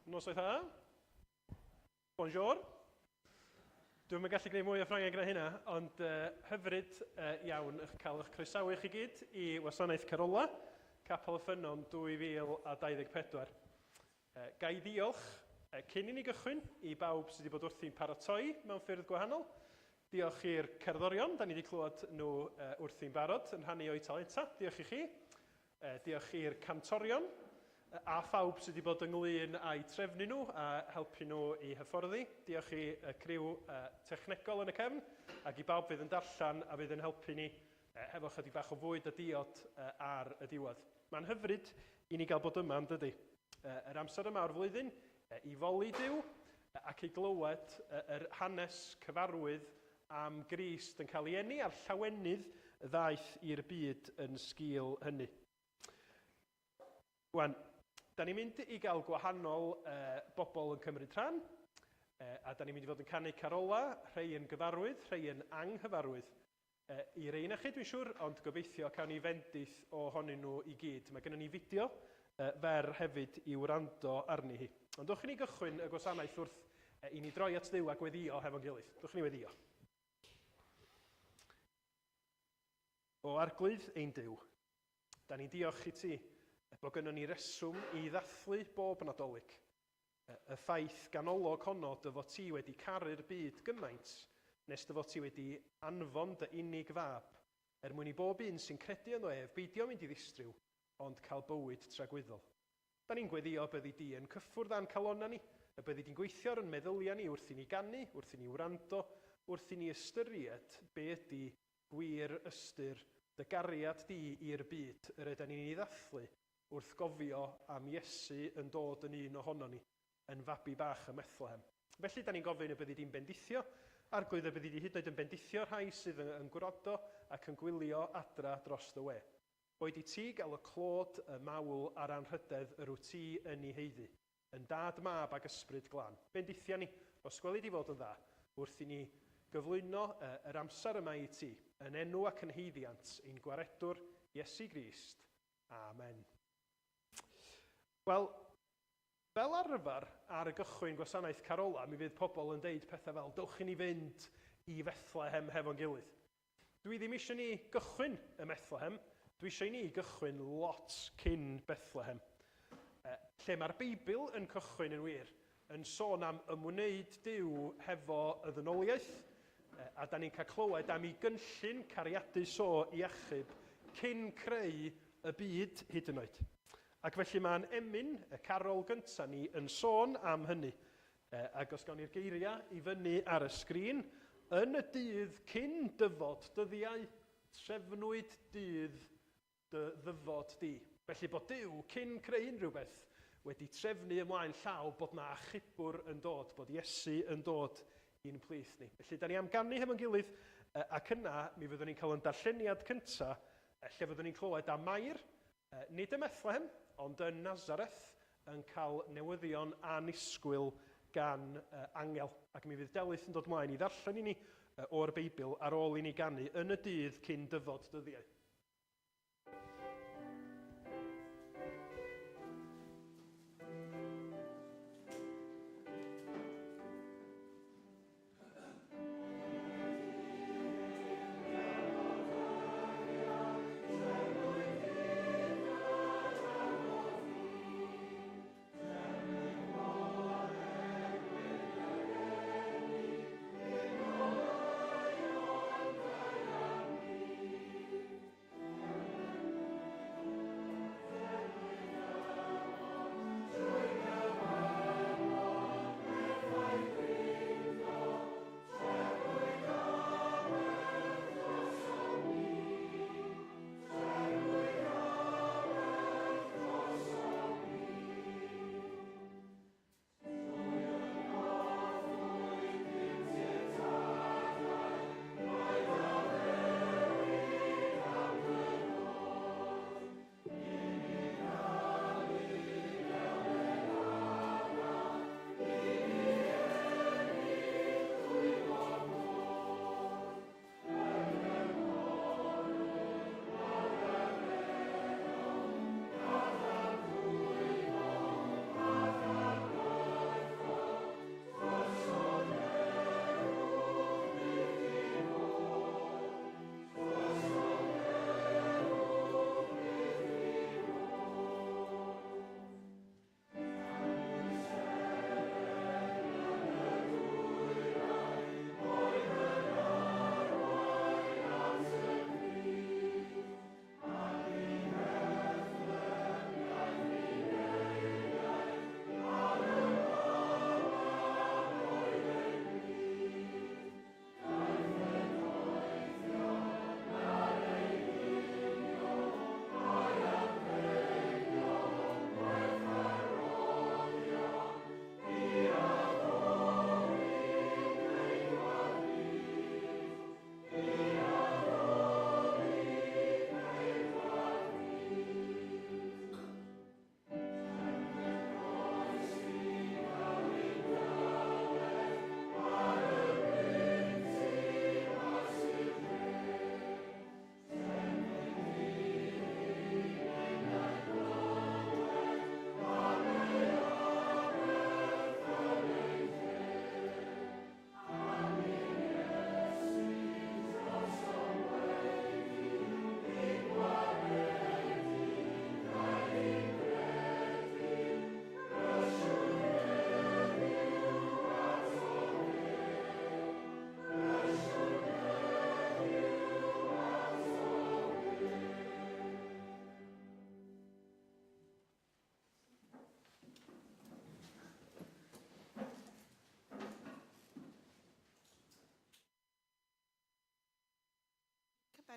Noswaith dda. Bonjour. Dwi'n yn gallu gwneud mwy o Ffrangeg na hynna, ond hyfryd iawn cael eich croesawu chi gyd i Wasanaeth Carolau, Capel y Ffynnon 2024. Ga i ddiolch cyn i ni gychwyn i bawb sydd wedi bod wrthi'n paratoi mewn ffyrdd gwahanol. Diolch i'r cerddorion, da ni wedi clywed nhw wrthi'n barod yn rhannu o'u talenta. Diolch i chi. Diolch i'r cantorion a phawb sydd wedi bod ynglyn â'i trefnu nhw a helpu nhw i hyfforddi. Diolch i y criw technegol yn y cefn ac i bawb fydd yn darllen a fydd yn helpu ni hefo chydig bach o fwyd a diod ar y diwedd. Mae'n hyfryd i ni gael bod yma yn dydy. Yr amser yma o'r flwyddyn i foli Duw ac i glywed yr hanes cyfarwydd am Grist yn cael ei eni a'r llawenydd ddaeth i'r byd yn sgil hynny. Wan, da ni'n mynd i gael gwahanol bobl yn cymryd rhan, a da ni'n mynd i fod yn canu Carolau, rhai yn gyfarwydd, rhai yn anghyfarwydd. I rei na chi dwi'n siŵr, ond gobeithio cawn ni fendith ohonyn nhw i gyd. Mae gennym ni fideo fer hefyd i wrando arni hi. Ond dwch i ni gychwyn y gwasanaeth wrth i ni droi at Dduw a gweddio hefo'n gilydd. Dwch i ni weddio. O arglwydd ein Duw, da ni'n diolch i ti bod gynnon ni reswm i ddathlu bob nadolig. Y ffaith ganolog honno dy fod ti wedi caru'r byd gymaint, nes dy fod ti wedi anfon dy unig fab, mwyn i bob un sy'n credu yno ef beidio mynd i ddistryw, ond cael bywyd tragwyddol. Da ni'n gweddio byddi di yn cyffwrdd a'n calonna ni, y byddi di'n gweithio ar yn meddylia ni wrth i ni ganu, wrth i ni wrando, wrth i ni ystyried be ydy gwir ystyr dy gariad di i'r byd, yr ydyn ni'n ei ddathlu, wrth gofio am Iesu yn dod yn un ohono ni, yn fabi bach ym Methlehem. Felly, da ni'n gofyn y byddi di'n bendithio, arglwydd y byddi di hyd yn oed yn bendithio rhai sydd yn gwrando ac yn gwylio adra dros dy we. Boed i ti gael y clod, y mawl a'r anrhydedd yr wyt ti yn ei heiddi, yn dad mab ag ysbryd glân. Bendithia ni, os gweli di fod yn dda, wrth i ni gyflwyno yr amser yma i ti, yn enw ac yn heiddiant, ein gwaredwr Iesu Grist. Amen. Wel, fel arfer ar y gychwyn gwasanaeth Carolau, mi fydd pobl yn deud pethau fel, dowch i ni fynd i Bethlehem hefo'n gilydd. Dwi ddim eisiau ni gychwyn y Bethlehem, dwi eisiau ni gychwyn lot cyn Bethlehem. Lle mae'r Beibl yn cychwyn yn wir, yn sôn am ymwneud Duw hefo y ddynoliaeth, a da ni'n cael clywed am ei gynllun cariadus o iachub cyn creu y byd hyd yn oed. Ac felly mae'n emyn y carol gyntaf ni yn sôn am hynny. Ac os gawn ni'r geiriau i fyny ar y sgrin, yn y dydd cyn dyfod dyddiau, trefnwyd dydd dy ddyfod di. Felly bod Duw cyn creu unrhyw beth wedi trefnu ymlaen llaw bod na achubwr yn dod, bod Iesu yn dod i'n plith ni. Felly da ni am ganu hefo'n gilydd, ac yna mi fyddwn ni'n cael yn darlleniad cyntaf, lle fyddwn ni'n clywed am Mair, nid ym Methlehem, ond yn Nazareth yn cael newyddion anisgwyl gan angel. Ac mi fydd Delyth yn dod mlaen i ddarllen i ni o'r Beibl ar ôl i ni ganu yn y dydd cyn dyfod dyddiau.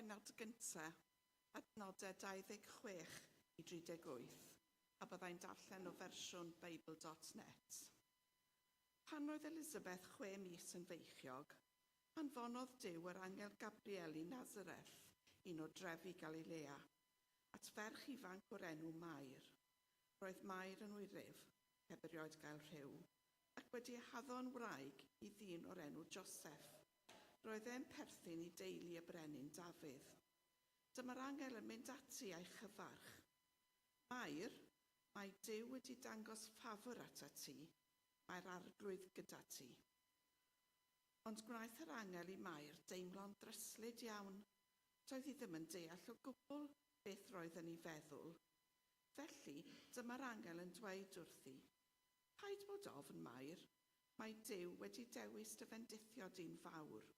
pennod gyntaf, adnodau 26 i 38, a byddai'n darllen o fersiwn Bible.net. Pan oedd Elizabeth 6 mis yn feichiog, anfonodd Duw yr angel Gabriel i Nazareth, un o drefi Galilea, at ferch ifanc o'r enw Mair. Roedd Mair yn wyryf, heb erioed gael rhyw, ac wedi haddo'n wraig i ddyn o'r enw Joseph. Roedd e'n perthyn i deulu y brenin Dafydd. Dyma'r angel yn mynd ati a'i chyfarch. Mair, mae Duw wedi dangos ffafr ato ti, mae'r arglwydd gyda ti. Ond gwnaeth yr angel i Mair deimlo'n dryslyd iawn. Doedd hi ddim yn deall o gwbl beth roedd yn ei feddwl. Felly, dyma'r angel yn dweud wrthi, paid bod ofn Mair, mae Duw wedi dewis dy fendithio di'n fawr.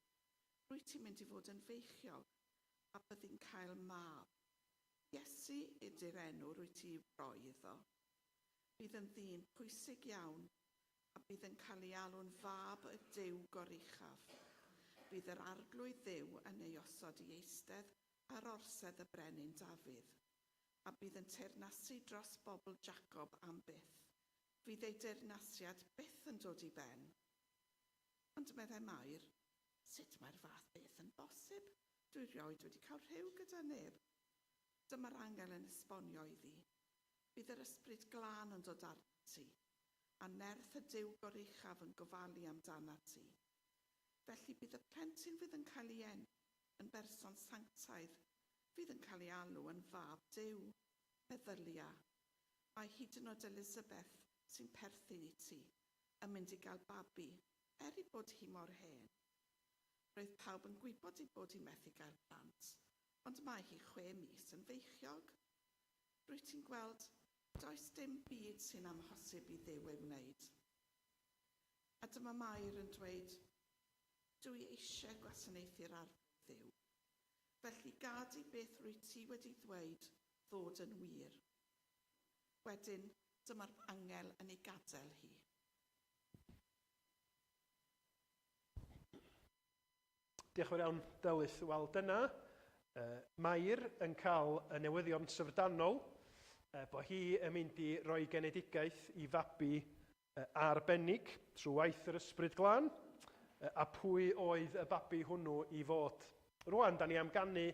Rwyt ti'n mynd i fod yn feichiog, a byddi'n cael mab. Iesu ydy'r enw rwyt ti roi iddo. Bydd yn ddyn pwysig iawn, a bydd yn cael ei alw'n fab y Duw goruchaf. Bydd yr arglwydd Dduw yn ei osod i eistedd ar orsedd y brenin Dafydd, a bydd yn teyrnasu dros bobl Jacob am byth. Fydd ei deyrnasiad byth yn dod i ben. Ond meddai Mair, sut mae'r fath beth yn bosib? Dwi rioed wedi cael rhyw gyda neb. Dyma'r angel yn esbonio iddi. Bydd yr ysbryd glân yn dod arni ti, a nerth y Duw goruchaf yn gofalu amdana ti. Felly bydd y plentyn fydd yn cael ei yn berson sanctaidd, fydd yn cael ei alw yn fab Duw. Meddylia, mae hyd yn oed Elizabeth sy'n perthyn i ti yn mynd i gael babi, i bod hi mor hen. Roedd pawb yn gwybod ei bod hi methu gael plant, ond mae hi 6 mis yn feichiog. Rwyt ti'n gweld, does dim byd sy'n amhosib i Dduw ei wneud. A dyma Mair yn dweud, dwi eisiau gwasanaethu'r arglwydd Dduw. Felly gad i beth rwyt ti wedi ddweud ddod yn wir. Wedyn, dyma'r angel yn ei gadael hi. Diolch yn fawr iawn, Delyth. Wel, dyna, Mair yn cael y newyddion syfrdanol bod hi yn mynd i roi genedigaeth i fabi arbennig trwy waith yr ysbryd glân, a pwy oedd y babi hwnnw i fod. Rwan, da ni am ganu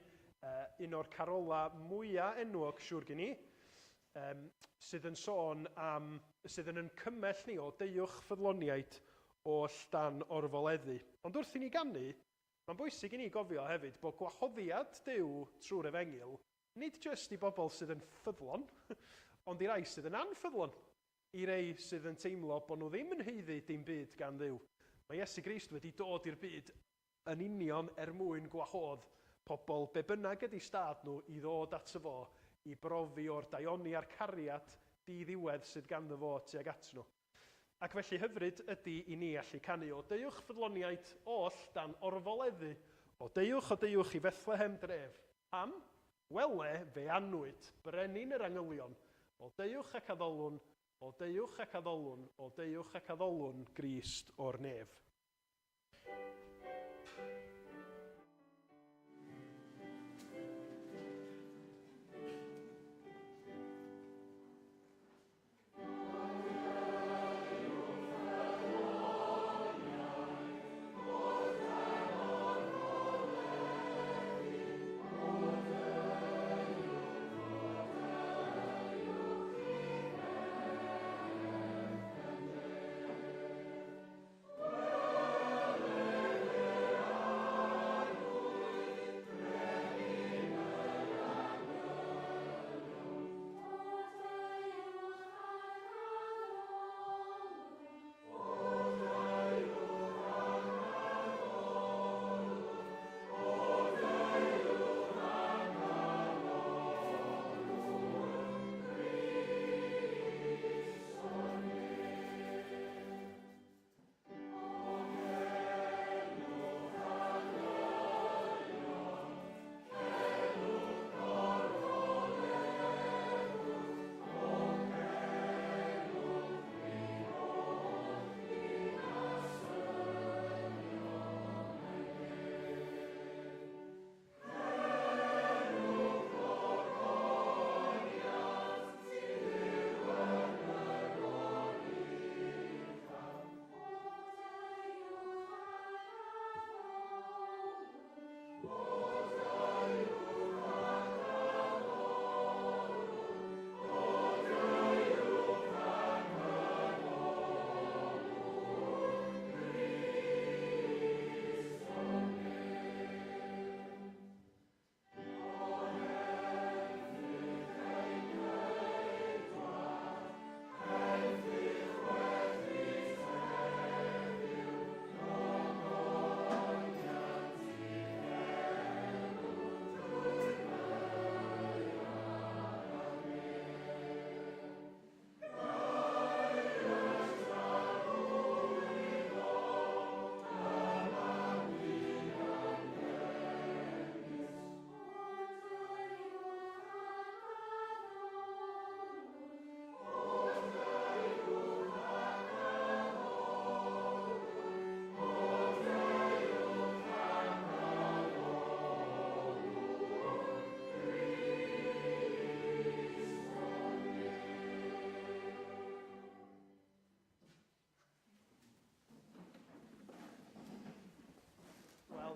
un o'r Carolau mwyaf enwog siŵr gen i, sydd yn sôn am, sydd yn cymell ni o deuwch ffyddloniaid oll dan orfoleddu. Ond wrth i ni ganu, mae'n bwysig i ni gofio hefyd bod gwahoddiad Duw trwy'r Efengyl nid jyst i bobl sydd yn ffyddlon, ond i rai sydd yn anffyddlon, i rei sydd yn teimlo bod nhw ddim yn haeddu dim byd gan Dduw. Mae Iesu Grist wedi dod i'r byd yn union mwyn gwahodd pobl be bynnag ydi stad nhw i ddod ato fo i brofi o'r daioni a'r cariad di-ddiwedd sydd ganddo fo tuag at nhw. Ac felly hyfryd ydy i ni allu canu o deuwch ffyddloniaid oll dan orfoleddu, o deuwch i Fethlehem dref. Am wele fe anwyd, brenin yr angylion, o deuwch ac addolwn, o deuwch ac addolwn, o deuwch ac addolwn Grist o'r nef.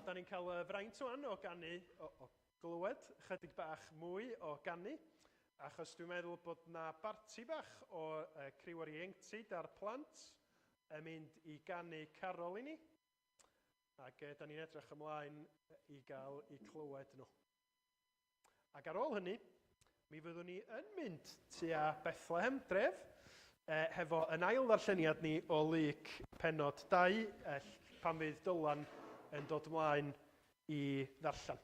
da ni'n cael fraint o'n o ganu, o glywed chydig bach mwy o ganu, achos dwi'n meddwl bod na barti bach o criw o'r ieuenctid a'r plant yn mynd i ganu Carol i ni. Ac da ni'n edrych ymlaen i gael i clywed nhw. Ac ar ôl hynny, mi fyddwn ni yn mynd tua Bethlehem dref, hefo yn ail ddarlleniad ni o Lyc pennod 2, pan fydd Dylan yn dod ymlaen i ddarllen.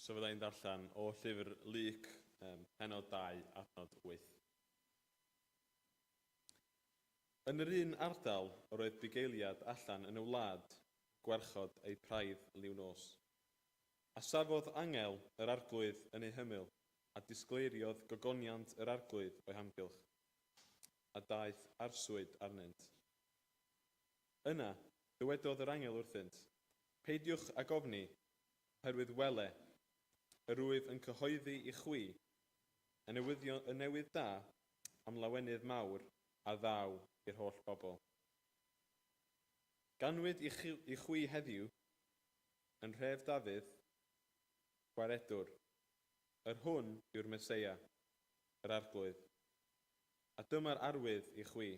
So fyddai'n darllen o llyfr Lyc, pennod 2, adnod 8. Yn yr un ardal roedd bugeiliad allan yn y wlad, gwarchod ei praidd liw nos. A safodd angel yr arglwydd yn ei hymyl, a disgleiriodd gogoniant yr arglwydd o'i hamgylch, a daeth arswyd arnynt. Yna, dywedodd yr angel wrthynt, peidiwch ag ofni, oherwydd wele, yr wyf yn cyhoeddi i chwi, y newydd da am lawenydd mawr a ddaw i'r holl bobl. Ganwyd i chwi heddiw yn rhef Dafydd, gwaredwr, yr hwn yw'r Meseia, yr arglwydd, a dyma'r arwydd i chwi.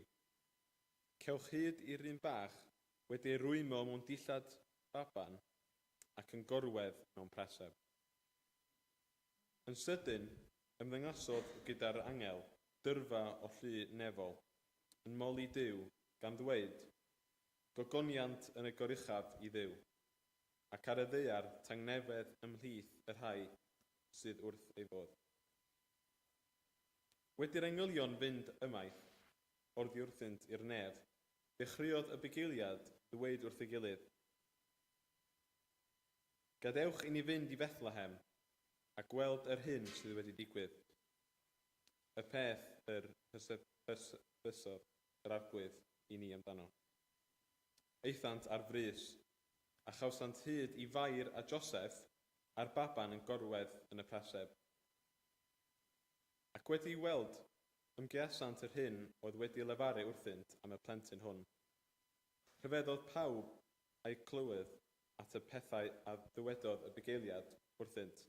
Cewch hyd i'r un bach wedi'i rwymo mewn dillad baban ac yn gorwedd mewn preseb. Yn sydyn, ymddangosodd gyda'r angel dyrfa o llu nefol, yn moli Duw gan ddweud, gogoniant yn y goruchaf i Dduw, ac ar y ddaear tangnefedd ymhlith y rhai sydd wrth ei fod. Wedi'r englynion fynd ymaith, oddi wrthynt i'r nef, dechreuodd y bugeiliad ddweud wrth ei gilydd, gadewch i ni fynd i Bethlehem a gweld yr hyn sydd wedi digwydd. Y peth yr hysysodd yr arglwydd i ni amdano. Eithant ar frys, a chawsant hyd i Fair a Joseph a'r baban yn gorwedd yn y preseb. Ac wedi weld, ymgeasant yr hyn oedd wedi lefaru wrthynt am y plentyn hwn. Rhyfeddodd pawb a'i clywed at y pethau a ddywedodd y bugeiliad wrthynt.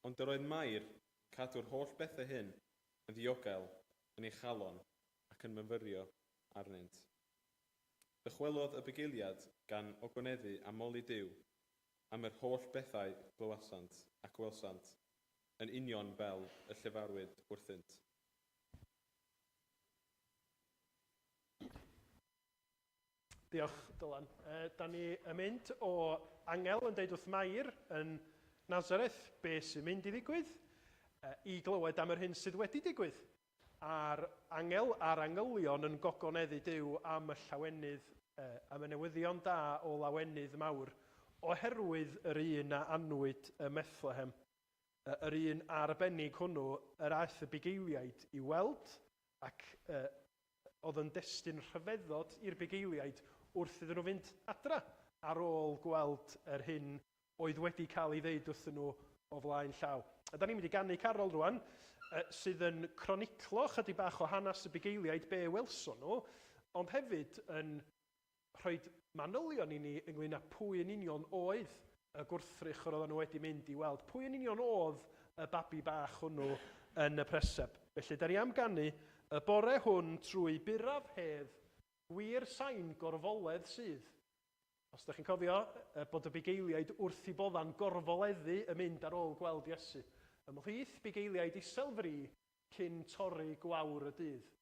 Ond yr oedd Mair cadw'r holl bethau hyn yn ddiogel yn ei chalon ac yn myfyrio arnynt. Dychwelodd y bugeiliad gan ogoneddu a moli Duw am yr holl bethau glywasant ac welsant yn union fel y llefarwyd wrthynt. Diolch, Dylan. Da ni yn mynd o angel yn deud wrth Mair yn Nazareth be sy'n mynd i ddigwydd, i glywed am yr hyn sydd wedi digwydd. A'r angel a'r angylion yn gogoneddu Duw am y llawenydd, am y newyddion da o lawenydd mawr, oherwydd yr un a anwyd y Bethlehem. Yr un arbennig hwnnw, yr aeth y bugeiliaid i weld, ac oedd yn destun rhyfeddod i'r bugeiliaid wrth iddyn nhw fynd adra ar ôl gweld yr hyn oedd wedi cael ei ddeud wrthyn nhw o flaen llaw. Da ni'n mynd i ganu Carol rwan, sydd yn croniclo chydig bach o hanes y bugeiliaid be welson nhw, ond hefyd yn rhoi manylion i ni ynglyn â pwy yn union oedd y gwrthrych roedden nhw wedi mynd i weld. Pwy yn union oedd y babi bach hwnnw yn y preseb. Felly, da ni am ganu y bore hwn trwy buraf hedd, gwir sain gorfoledd sydd. Os ydych chi'n cofio bod y bugeiliaid wrth i bodda'n gorfoleddu yn mynd ar ôl gweld Iesu. Ymhlith bugeiliaid iselfri cyn torri gwawr y dydd.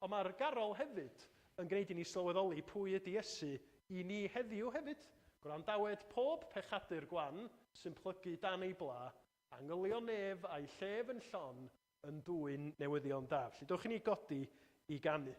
Ond mae'r garol hefyd yn gwneud i ni sylweddoli pwy ydy Iesu i ni heddiw hefyd. Gwrandawed pob pechadur gwan sy'n plygu dan ei bla, angylio nef a'i llef yn llon yn dwyn newyddion da. Felly dewch i ni godi i ganu.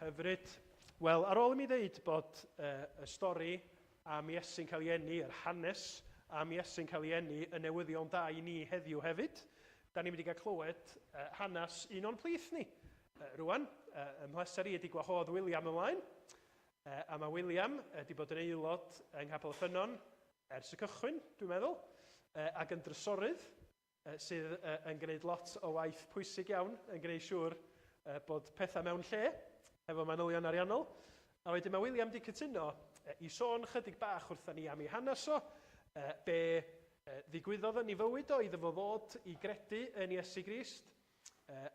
Hyfryd. Wel, ar ôl i mi ddeud bod y stori am Iesu'n cael ei eni, yr hanes am Iesu'n cael ei eni yn newyddion da i ni heddiw hefyd, da ni'n mynd i gael clywed hanes un o'n plith ni. Rwan, ym mhleser i ydi gwahodd William ymlaen, a mae William wedi bod yn aelod yng Nghapel y Ffynnon ers y cychwyn, dwi'n meddwl, ac yn drysorydd sydd yn gwneud lot o waith pwysig iawn, yn gwneud siŵr bod pethau mewn lle, efo manylion ariannol. A wedyn mae William wedi cytuno i sôn chydig bach wrthyn ni am ei hanes o, be ddigwyddodd yn ei fywyd o iddo fo ddod i gredu yn Iesu Grist.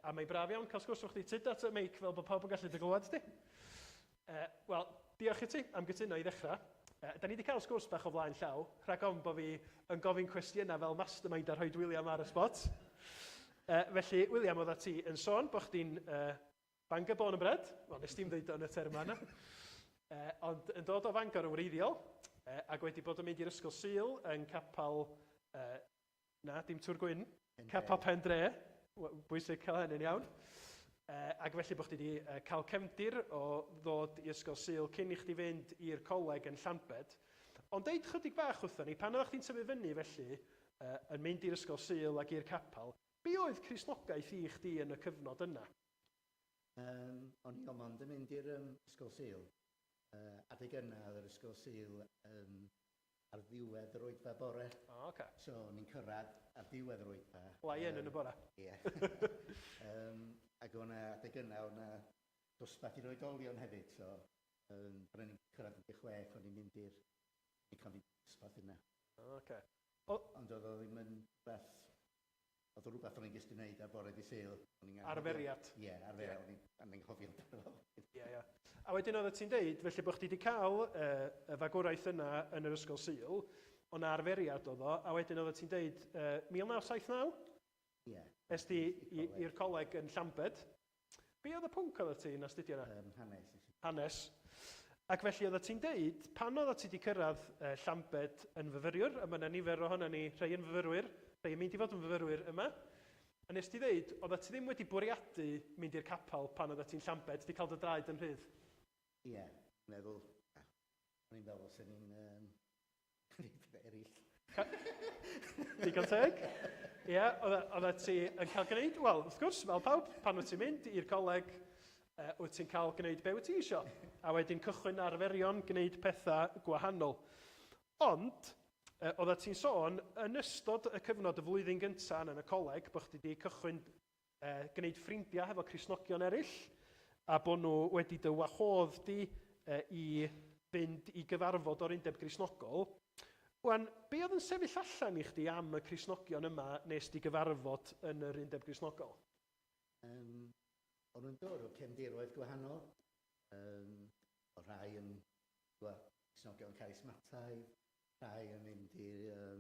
A mae'n braf iawn cael sgwrs o'ch di tyd at y meic fel bod pawb yn gallu dy glywed di. Wel, diolch i ti am gytuno i ddechrau. Da ni wedi cael sgwrs bach o flaen llaw, rhag ofn bod fi yn gofyn cwestiynau fel mastermind a rhoid William ar y spot. Felly, William, oedd ti yn sôn bod chdi'n Bangor born and bred, wel, nes ti'n dweud o'n y term yna, ond yn dod o Fangor yn wreiddiol, ac wedi bod yn mynd i'r ysgol Sul yn capal, dim Tŵr Gwyn, capal Pendre, bwysig cael hynny'n iawn, ac felly bod chdi wedi cael cefndir o ddod i ysgol Sul cyn i chdi fynd i'r coleg yn Llanbed. Ond deud chydig bach wrthyn ni, pan oeddech chdi'n tyfu fyny felly, yn mynd i'r ysgol Sul ac i'r capal, be oedd Cristnogaeth i chdi yn y cyfnod yna? O'n i'n gomond yn mynd i'r ysgol Sul. Adeg yna oedd yr ysgol Sul ar ddiwedd yr 8 bore. So o'n i'n cyrraedd ar ddiwedd yr 8. Lion yn y bore. Ie. Ac o'na adeg yna, o'na dosbarth i'r oedolion hefyd. So pan o'n i'n cyrraedd 16, o'n i'n mynd i'r dosbarth yna. Ond oedd o ddim yn beth... Oedd o rhywbeth o'n i'n gysgu wneud ar bore di Sul. Arferiad. Ie, arferiad. O'n i'n cofio amdano. Ie. A wedyn oedd ti'n deud, felly bod chdi wedi cael y fagwraeth yna yn yr ysgol Sul, o'na arferiad oedd o, a wedyn oedd ti'n deud 1979? Ie. Es di i'r coleg yn Llanbed. Be oedd y pwnc oedd ti yn astudio yna? Hanes. Hanes. Ac felly oedd ti'n deud, pan oedd ti wedi cyrraedd Llanbed yn fyfyriwr, a mae yna nifer ohono ni rhai yn fyfyrwyr, rhai yn mynd i fod yn fyfyrwyr yma, a nes ti ddeud, oedd ti ddim wedi bwriadu mynd i'r capel pan oedd ti'n Llanbed, di cael dy draed yn rhydd? Ie, meddwl, o'n i'n meddwl sy'n ni'n gwneud eraill. Digon teg? Ie, oedd ti yn cael gwneud? Wel, wrth gwrs, fel pawb, pan oedd ti'n mynd i'r coleg, wyt ti'n cael gwneud be wyt ti isio, a wedyn cychwyn arferion gwneud pethau gwahanol. Ond, oedd ti'n sôn, yn ystod y cyfnod y flwyddyn gyntaf yn y coleg, bod chdi wedi cychwyn gwneud ffrindiau hefo Cristnogion eraill, a bod nhw wedi dy wahodd di i fynd i gyfarfod o'r Undeb Gristnogol. Wan, be oedd yn sefyll allan i chdi am y Cristnogion yma nes di gyfarfod yn yr Undeb Gristnogol? O'n nhw'n dod o cefndiroedd gwahanol. O rhai yn Cristnogion Carismataidd, rhai yn mynd i'r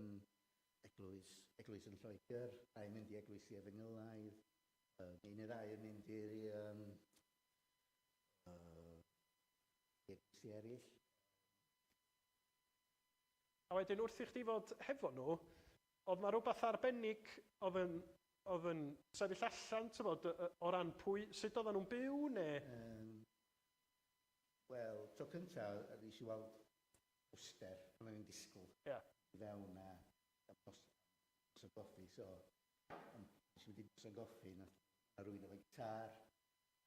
eglwys yn Lloegr, rhai yn mynd i eglwysi Efengylaidd, un neu ddau yn mynd i'r eglwysi eraill. A wedyn wrth i chdi fod hefo nhw, oedd yna rhywbeth arbennig oedd yn sefyll allan, o ran sut oedden nhw'n byw, neu? Wel, tro cyntaf, nes i weld poster, pan o'n i'n disgwyl i fewn a bos o goffi. So, nes i wedi bos o goffi, na rhywun efo gitar,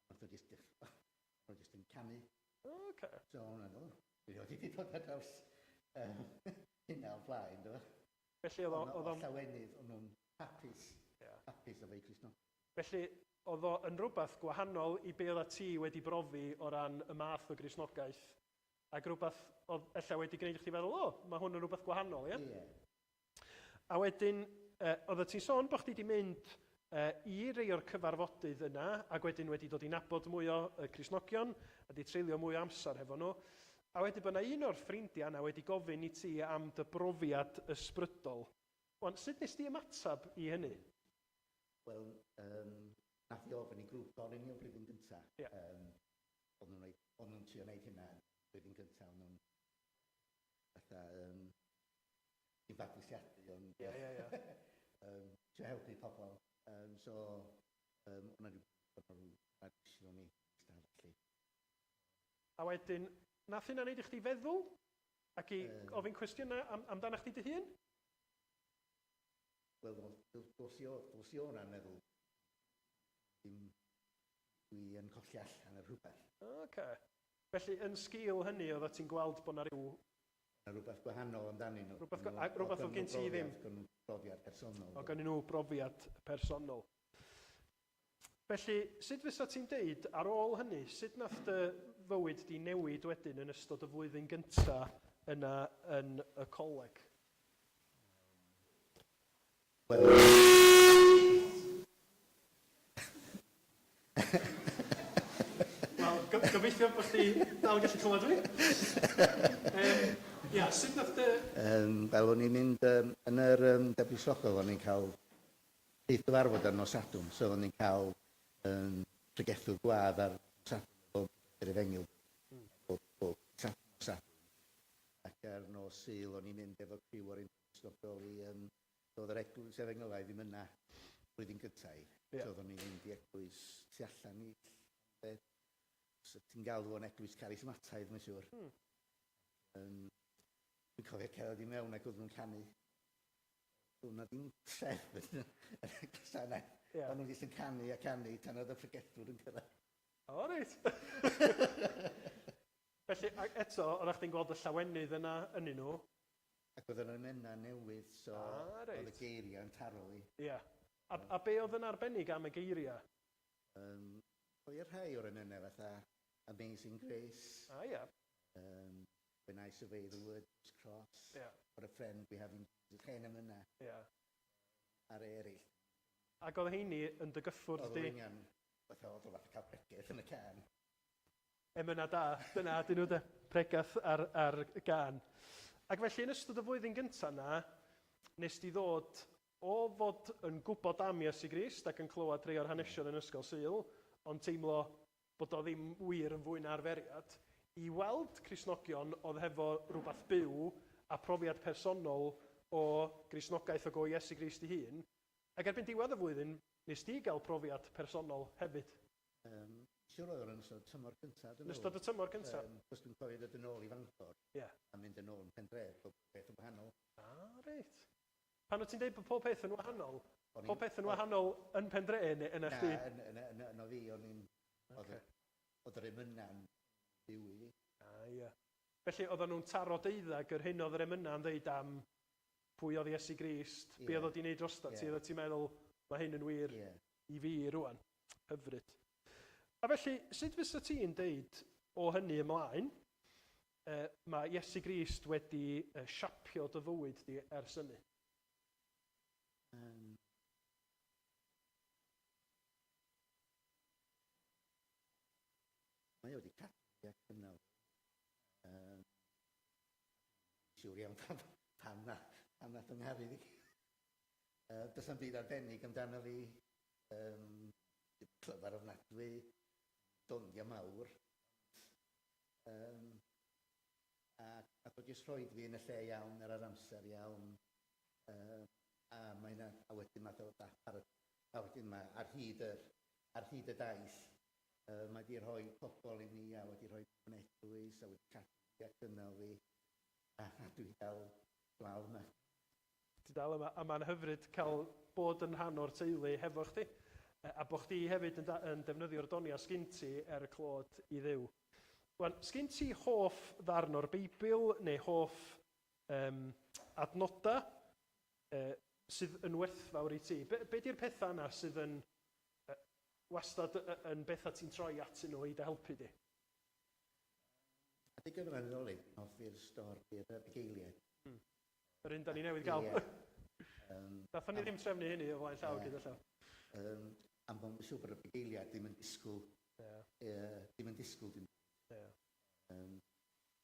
nath o jyst yn canu. So, dwi wedi dod ar draws hynna o blaen, do. Felly oedd o'n... Llawenydd, o'n nhw'n hapus o fe Cristnogion. Felly, oedd o yn rhywbeth gwahanol i be oedd ti wedi brofi o ran y math o Gristnogaeth, ac rhywbeth oedd ella wedi gwneud i chdi feddwl, mae hwn yn rhywbeth gwahanol, ie? Ie. A wedyn, oedd ti'n sôn bod chdi wedi mynd i rei o'r cyfarfodydd yna, ac wedyn wedi dod i nabod mwy o Cristnogion, a wedi treulio mwy o amser hefo nhw, a wedi bod yna un o'r ffrindiau yna wedi gofyn i ti am dy brofiad ysbrydol. Wan, sut nes ti ymatab i hynny? Wel, nath i ofyn i grŵp o'r un o'r blwyddyn gyntaf. O'n nhw'n trio wneud hynna blwyddyn gyntaf, o'n nhw'n fatha i fabwysiadu, ond trio helpu pobl. So, o'na rhyw adwisio ni stafell. A wedyn, nath hynna neud i chdi feddwl? Ac i ofyn cwestiynau amdana chdi dy hun? Wel, dos i o'na'n meddwl, dwi yn colli allan ar rhywbeth. Okay. Felly, yn sgil hynny, oedd ti'n gweld bod na rhywbeth gwahanol amdanyn nhw. Rhywbeth oedd gen ti ddim. Profiad personol. O gan nhw brofiad personol. Felly, sut fysa ti'n deud, ar ôl hynny, sut nath dy fywyd di newid wedyn yn ystod y flwyddyn gyntaf yna yn y coleg? Wel, gobeithio bod chdi dal gallu clywed fi. Ia, sut nath dy... Wel, o'n i'n mynd yn yr debygsogol, o'n i'n cael bydd gyfarfod ar nos Sadwrn, so o'n i'n cael pregethwr gwadd ar Sadwrn yr Efengil, bob Sadwrn. Ac ar nos Sul, o'n i'n mynd efo criw o'r debygsogol i dod yr eglwys Efengelaidd ddim yna blwyddyn gyntaf. So o'n i'n mynd i eglwys tu allan i beth. So ti'n galw o'n eglwys charismataidd, mae'n siŵr. Dwi'n cofio cerdded i mewn ac oedd nhw'n canu. Hwna ddim tref yn y Gwasanaeth. Ond nhw'n jyst yn canu a canu tan oedd y pregethwr yn cyrraedd. O, reit. Felly, eto, oeddech chdi'n gweld y llawenydd yna ynyn nhw? Ac oedd yn ymenna newydd, so oedd y geiriau yn taro i. Ia. A be oedd yn arbennig am y geiriau? Oedd rhai o'r ymenna fatha Amazing Grace. Ia. When I survey the word's cross. For a friend we have in Jesus. Chen ymenna. Ar eraill. Ac oedd heini yn dy gyffwrdd di? Oedd rhingan, fatha oedd o fath cael pregaeth yn y can. Emyna da, dyna dyn nhw dy pregaeth ar gan. Ac felly yn ystod y flwyddyn gyntaf na, nes di ddod o fod yn gwybod am Iesu Grist ac yn clywed rhai o'r hanesion yn ysgol Sul, ond teimlo bod o ddim wir yn fwy na arferiad, i weld Cristnogion oedd hefo rhywbeth byw a profiad personol o Gristnogaeth o go Iesu Grist i hun, ac erbyn diwedd y flwyddyn, nes di gael profiad personol hefyd? Siwr oedd yn ystod tymor cyntaf. Yn ystod y tymor cyntaf? Cos dwi'n cofio dod yn ôl i Fangor a mynd yn ôl yn Pendref, pob peth yn wahanol. Reit. Pan wyt ti'n dweud bod pob peth yn wahanol? Pob peth yn wahanol yn Pendref neu yn eich di? Na, no fi, oedd yr emyna'n byw i fi. Ia. Felly, oedden nhw'n taro deuddag yr hyn oedd yr emyna'n dweud am pwy oedd Iesu Grist, be oedd o di wneud drosta ti, oedd ti'n meddwl, mae hyn yn wir i fi rwan. Hyfryd. A felly, sut fysa ti'n deud o hynny ymlaen, mae Iesu Grist wedi siapio dy fywyd di ers hynny? Mae wedi cadw ac yno. Siwr iawn pam nath yngharu fi. Does am byd arbennig amdano fi. Clyfar ofnadwy, dondia mawr. A bod jyst rhoed fi yn y lle iawn ar yr amser iawn. A wedyn ar hyd y daith, mae di rhoi pobl i ni a wedi rhoi eglwys a wedi cadw ac yno fi. A dwi dal glaw yma. Ti dal yma, a mae'n hyfryd cael bod yn rhan o'r teulu hefo chdi. A bod chdi hefyd yn defnyddio'r donia sgyn ti y clod i Dduw. Sgyn ti hoff ddarn o'r Beibl neu hoff adnoda sydd yn werthfawr i ti? Be di'r pethau yna sydd yn wastad yn bethau ti'n troi atyn nhw i dy helpu di? A di gyfnod yn ôl i, hoffi'r stori'r bugeiliaid. Yr un da ni newydd gael. Nathon ni ddim trefnu hynny o flaen llaw gyda llaw. Am bod yn siŵr bod y bugeiliad ddim yn disgwyl. Ddim yn disgwyl dim.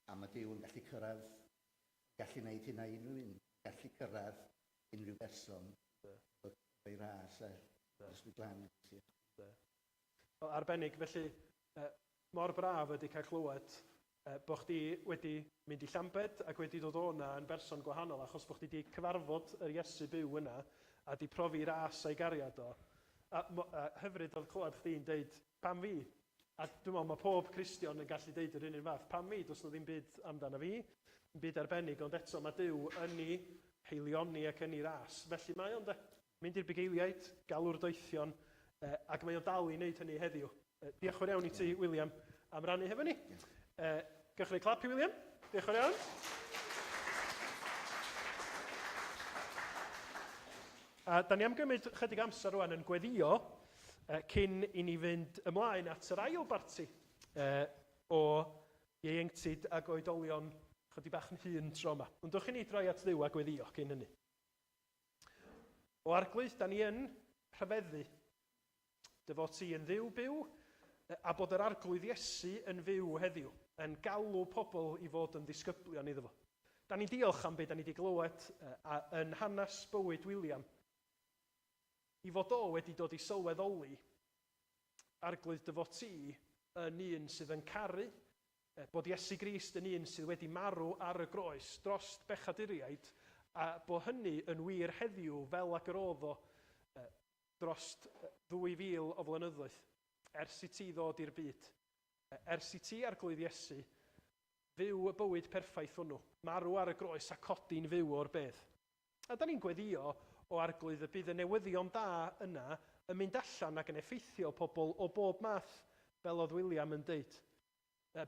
A mae Duw yn gallu cyrraedd, gallu gwneud hynna i unrhyw un, gallu cyrraedd unrhyw berson o'i ras a ysbryd glan. Arbennig, felly mor braf ydy cael clywed bod chdi wedi mynd i Llambed ac wedi dod o'na yn berson gwahanol achos bod chdi wedi cyfarfod yr Iesu byw yna a wedi profi ras a'i gariad o. A hyfryd oedd clywed chdi'n deud, pam fi? A dwi'n meddwl mae pob Cristion yn gallu deud yr un fath. Pam mi, does na ddim byd amdano fi, byd arbennig, ond eto mae Dyw yn ei heilioni ac yn ei ras. Felly mae o'n mynd i'r bugeiliaid, galw'r doethion, ac mae o'n dal i wneud hynny heddiw. Diolch yn fawr iawn i ti, William, am rannu hefo ni. Gewch chi clap i William. Diolch yn fawr iawn. A da ni am gymryd chydig amser rwan yn gweddio cyn i ni fynd ymlaen at yr ail barti o ieuenctid ac oedolion chydig bach yn hyn tro yma. Ond dwch i ni droi at Dduw a gweddio cyn hynny. O arglwydd, da ni yn rhyfeddu dy fod ti yn dduw byw a bod yr arglwydd Iesu yn fyw heddiw, yn galw pobl i fod yn ddisgyblion iddo fo. Da ni'n diolch am beth da ni wedi glywed yn hanes bywyd William, i fod o wedi dod i sylweddoli arglwydd dy fod ti yn un sydd yn caru, bod Iesu Grist yn un sydd wedi marw ar y groes dros bechaduriaid, a bod hynny yn wir heddiw fel ac yr oedd o dros 2000 o flynyddoedd, ers i ti ddod i'r byd, ers i ti arglwydd Iesu, fyw y bywyd perffaith hwnnw, marw ar y groes a codi'n fyw o'r bedd. A da ni'n gweddio o arglwydd y bydd y newyddion da yna yn mynd allan ac yn effeithio pobl o bob math, fel oedd William yn deud.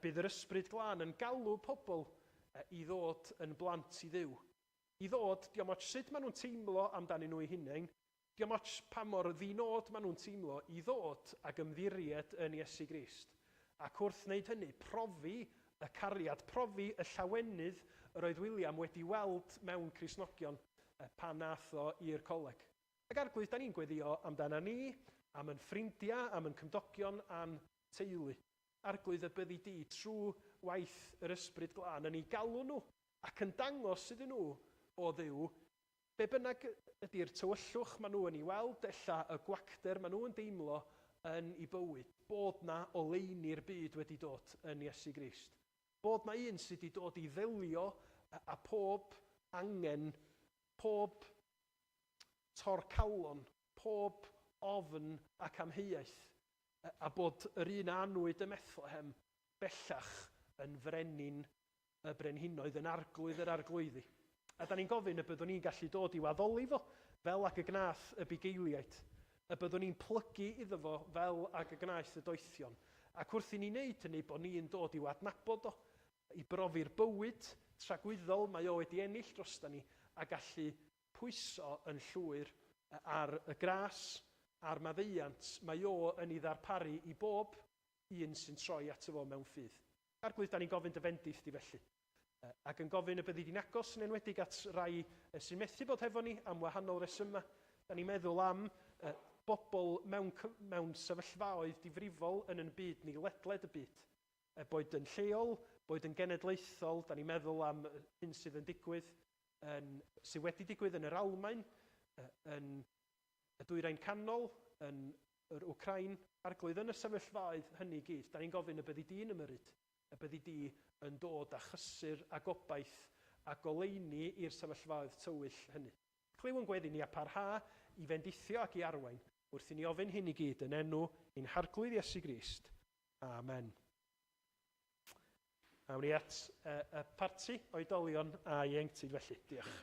Bydd yr ysbryd glân yn galw pobl i ddod yn blant i Dduw. I ddod, diolch ots sut maen nhw'n teimlo amdanyn nhw eu hunain, diolch ots pa mor ddinod maen nhw'n teimlo i ddod ac ymddiried yn Iesu Grist. Ac wrth wneud hynny, profi y cariad, profi y llawenydd yr oedd William wedi weld mewn Cristnogion pan nath o i'r coleg. Ac arglwydd, da ni'n gweddio amdana ni, am yn ffrindiau, am yn cymdogion, am teulu. Arglwydd y byddi di trwy waith yr ysbryd glân yn ei galw nhw ac yn dangos iddyn nhw o Dduw, be bynnag ydy'r tywyllwch maen nhw yn ei weld, ella y gwacder maen nhw yn deimlo yn ei bywyd, bod na oleini'r byd wedi dod yn Iesu Grist. Bod na un sydd wedi dod i ddelio a pob angen, pob torcalon, pob ofn ac amheuaeth, a bod yr un anwyd y Methlehem bellach yn frenin y brenhinoedd, yn arglwydd yr arglwyddi. A da ni'n gofyn y byddwn ni'n gallu dod i waddoli fo, fel ac y gnath y bugeiliaid. Y byddwn ni'n plygu iddo fo fel ac y gnaeth y doethion. Ac wrth i ni wneud hynny, bod ni'n dod i wadnabod o, i brofi'r bywyd tragwyddol mae o wedi ennill drosta ni, a gallu pwyso yn llwyr ar y gras, a'r maddeiant mae o yn ei ddarparu i bob un sy'n troi ato fo mewn ffydd. Arglwydd, da ni'n gofyn dy fendith di felly. Ac yn gofyn y byddi di'n agos yn enwedig at rai sy'n methu bod hefo ni am wahanol resyma. Da ni'n meddwl am bobl mewn sefyllfaoedd difrifol yn y byd ni, ledled y byd. Boed yn lleol, boed yn genedlaethol, da ni'n meddwl am hyn sydd yn digwydd, sydd wedi digwydd yn yr Almaen, yn y Dwyrain Canol, yn yr Wcrain, arglwydd yn y sefyllfaoedd hynny gyd. Da ni'n gofyn y byddi di'n ymyrryd, y byddi di yn dod â chysur a gobaith a goleini i'r sefyllfaoedd tywyll hynny. Cliw yn gweddi ni a parha i fendithio ac i arwain wrth i ni ofyn hyn i gyd yn enw ein harglwydd Iesu Grist. Amen. Awn ni at y parti oedolion a ieuenctid felly. Diolch.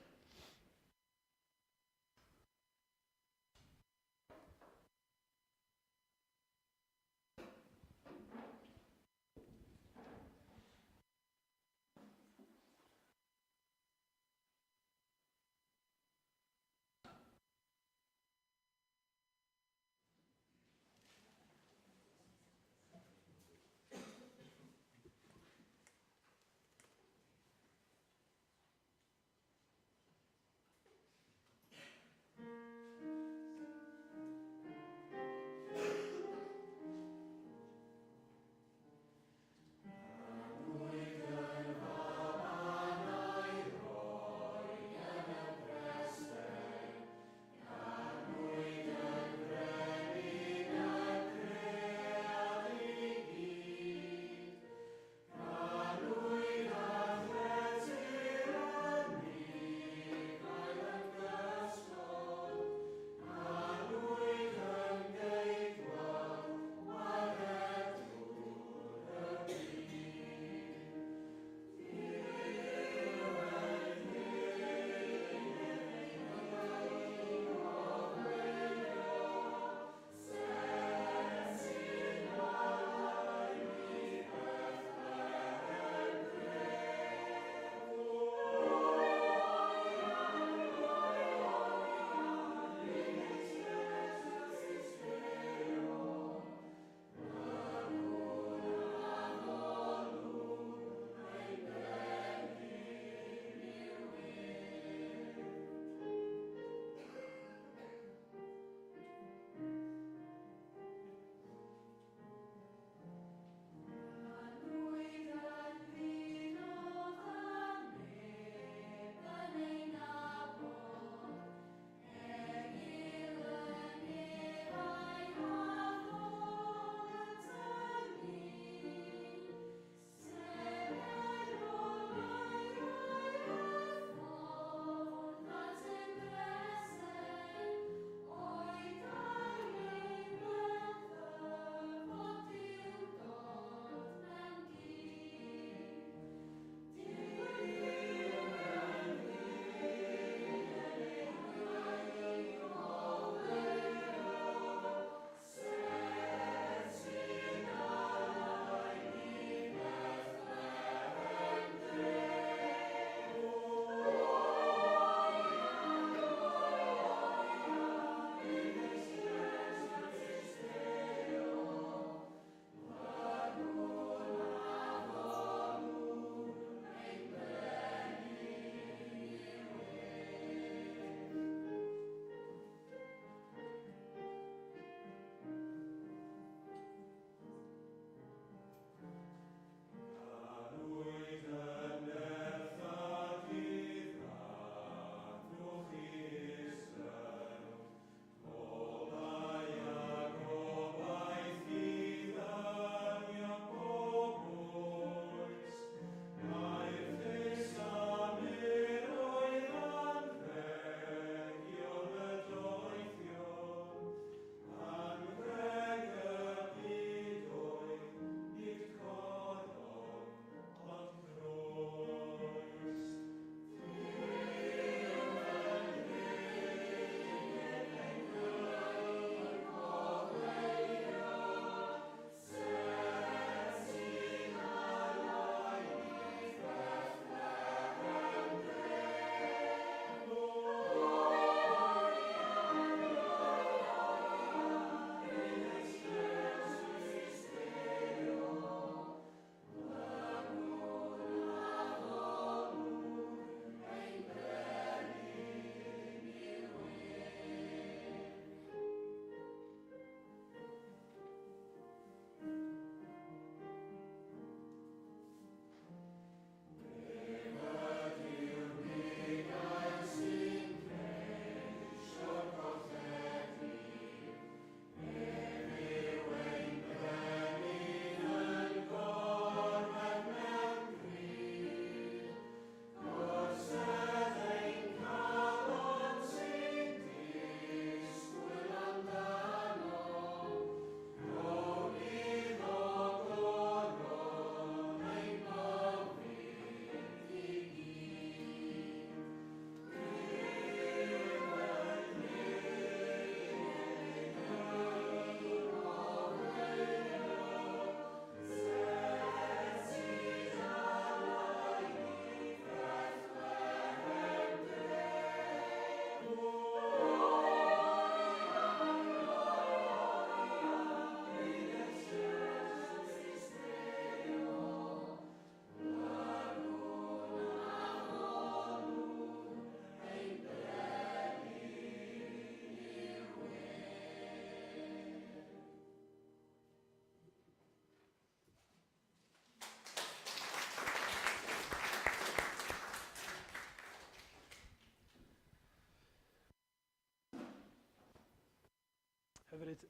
Hyfryd,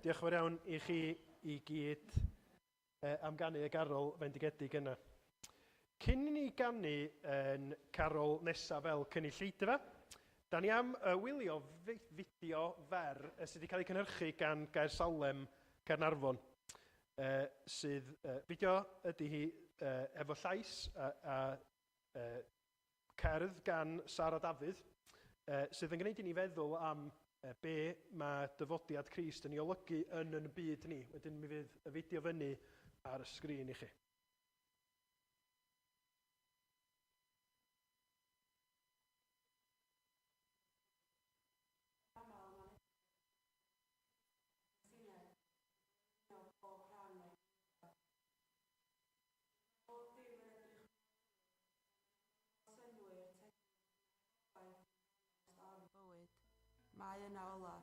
diolch yn fawr iawn i chi i gyd am ganu y Carol fendigedig yna. Cyn i ni ganu yn Carol nesaf fel cynulleidfa, da ni am wylio fideo fer sydd wedi cael ei cynhyrchu gan Gaersalem Caernarfon. Fideo ydy hi efo llais a cerdd gan Sara Dafydd, sydd yn gwneud i ni feddwl am be mae dyfodiad Crist yn ei olygu yn y byd ni. Wedyn mi fydd y fideo fyny ar y sgrin i chi. Mae yna ola.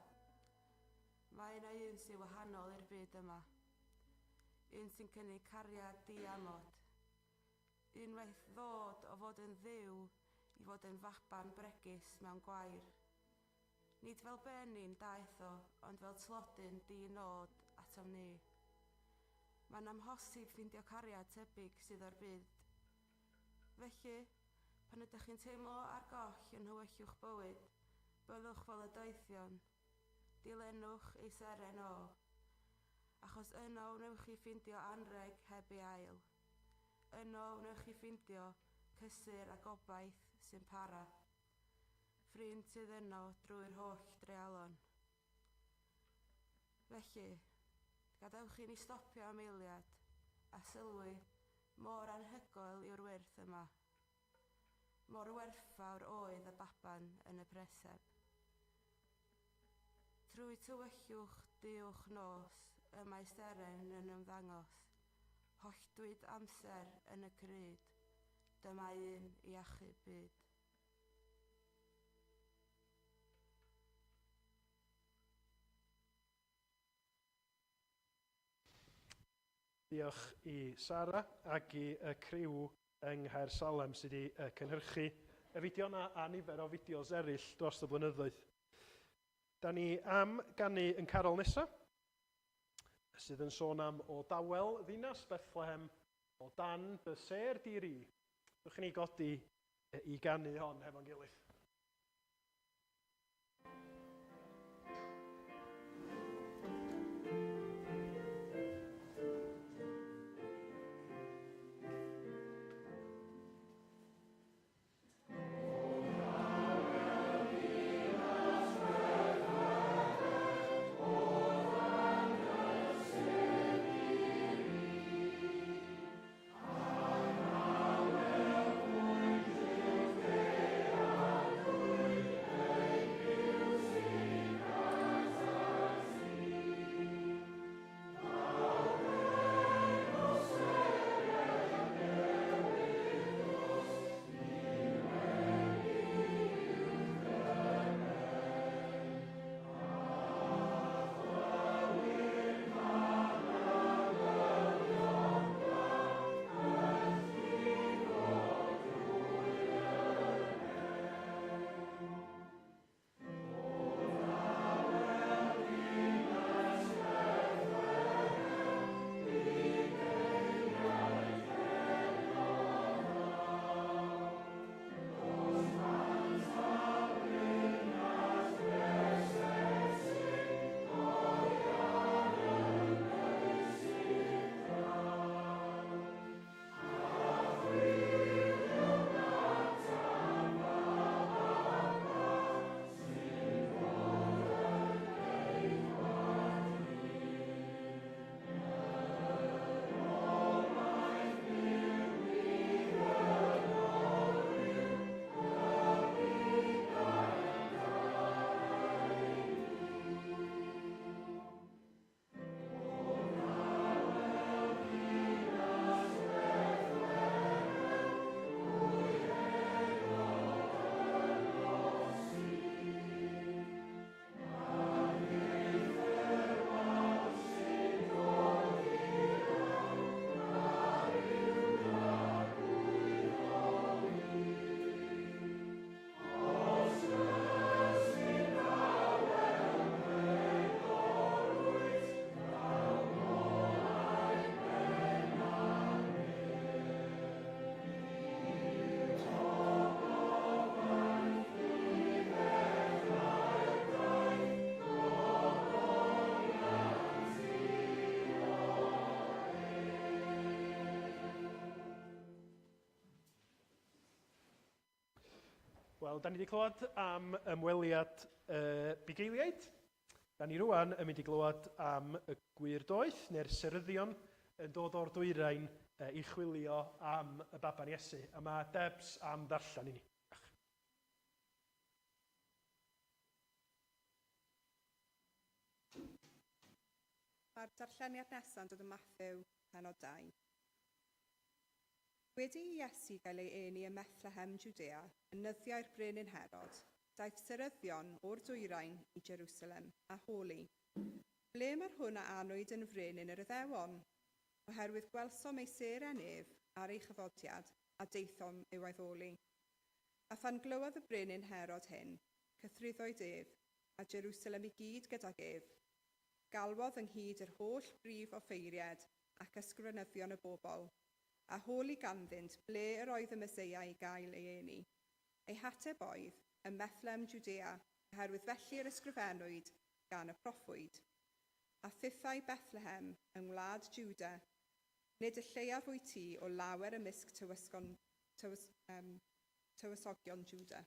Mae yna un sy'n wahanol i'r byd yma. Un sy'n cynnig cariad diamod. Unwaith ddod o fod yn dduw i fod yn faban bregus mewn gwair. Nid fel benin daeth o, ond fel tlodyn di-nod atom ni. Mae'n amhosib ffeindio cariad tebyg sydd o'r byd. Felly, pan ydych chi'n teimlo ar goll yn hywyllwch bywyd, byddwch fel y doethion, dilenwch ei seren o, achos yno wnewch chi ffindio anreg heb ei ail. Yno wnewch chi ffindio cysur a gobaith sy'n para. Ffrind sydd yno drwy'r holl dreialon. Felly, gadewch i ni stopio am eiliad a sylwi mor anhygoel yw'r wyrth yma. Mor werthfawr oedd y baban yn y preseb. Trwy tywyllwch diwch nos, y mae seren yn ymddangos. Holltwyd amser yn y cryd, dyma un i achub byd. Diolch i Sara ac i y criw yng Nghaersalem sydd wedi cynhyrchu y fideo yna a nifer o fideos eraill dros y blynyddoedd. Da ni am ganu yn Carol nesaf, sydd yn sôn am o dawel ddinas Bethlehem o dan dy ser diri. Dwch ni godi i ganu hon hefo'n gilydd. Wel, da ni wedi clywed am ymweliad bugeiliaid. Da ni rwan yn mynd i glywed am y gwirdoeth neu'r seryddion yn dod o'r dwyrain i chwilio am y baban Iesu. A mae Debs am ddarllen i ni. Mae'r darlleniad nesaf yn dod yn Mathew penod 2. Wedi i Iesu gael ei eni ym Methlehem, Judea, yn nyddiau'r brenin Herod, daeth seryddion o'r dwyrain i Jerusalem a holi. Ble mae'r hwn a anwyd yn frenin yr Iddewon, oherwydd gwelsom ei seren ef ar ei chyfodiad a deithom i'w aeddoli. A phan glywodd y brenin Herod hyn, cythryddwyd ef, a Jerusalem i gyd gydag ef. Galwodd ynghyd yr holl brif offeiriad ac ysgrifenyddion y bobl, a holi ganddynt ble yr oedd y Meseia i gael ei eni. Ei hateb oedd, ym Methlehem, Judea, oherwydd felly yr ysgrifennwyd gan y proffwyd. A thithau Bethlehem yng ngwlad Juda, nid y lleiaf wyt ti o lawer ymysg tywysogion Juda.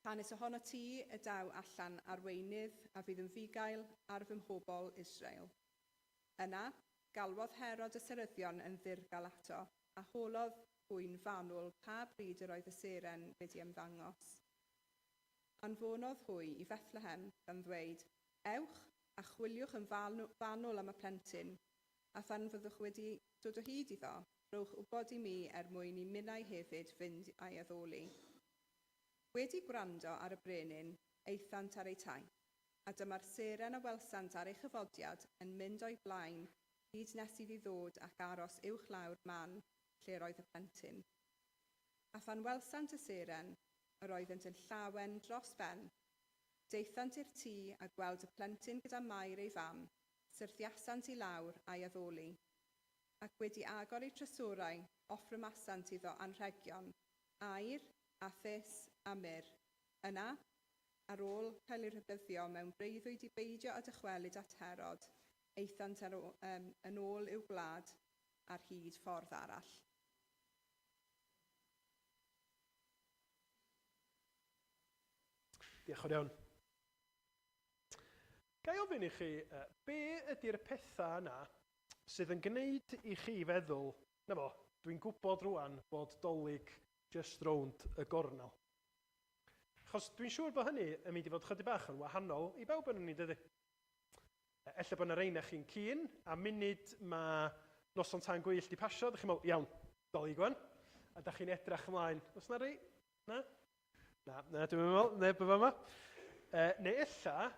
Hanes ohono ti y daw allan arweinydd a fydd yn fugail ar fy mhobol Israel. Yna, galwodd Herod y seryddion yn ddirgal ato, a holodd hwy'n fanwl pa bryd yr oedd y seren wedi ymddangos. Anfonodd hwy i Bethlehem gan ddweud, ewch a chwiliwch yn fanwl am y plentyn, a phan fyddwch wedi dod o hyd iddo, rhowch wybod i mi mwyn i minnau hefyd fynd a'i addoli. Wedi gwrando ar y brenin, eithant ar ei taith, a dyma'r seren a welsant ar ei chyfodiad yn mynd o'i blaen hyd nes iddi ddod ac aros uwch lawr man lle roedd y plentyn. A phan welsant y seren, yr oeddent yn llawen dros ben, deithant i'r tŷ a gweld y plentyn gyda Mair ei fam, syrthiasant i lawr a'i addoli. Ac wedi agor eu trysorau, offrymasant iddo anrhegion, aur, athys a myr. Yna, ar ôl cael ei rhybuddio mewn breuddwyd i beidio a dychwelyd at Herod, eithant yn ôl i'w gwlad ar hyd ffordd arall. Diolch yn iawn. Ga i ofyn i chi, be ydy'r pethau yna sydd yn gwneud i chi feddwl, na fo, dwi'n gwybod rwan bod Dolig just rownd y gornel. Achos dwi'n siŵr bod hynny yn mynd i fod chydig bach yn wahanol i bawb yn ni, dydy. Ella bod yna reina chi'n cyn, a munud mae noson tan gwyllt i pasio, ddech chi'n meddwl, iawn, Dolig gwan, a da chi'n edrach ymlaen. Os na rei? Na? Na, dwi'n meddwl, neb efo yma. Neu ella,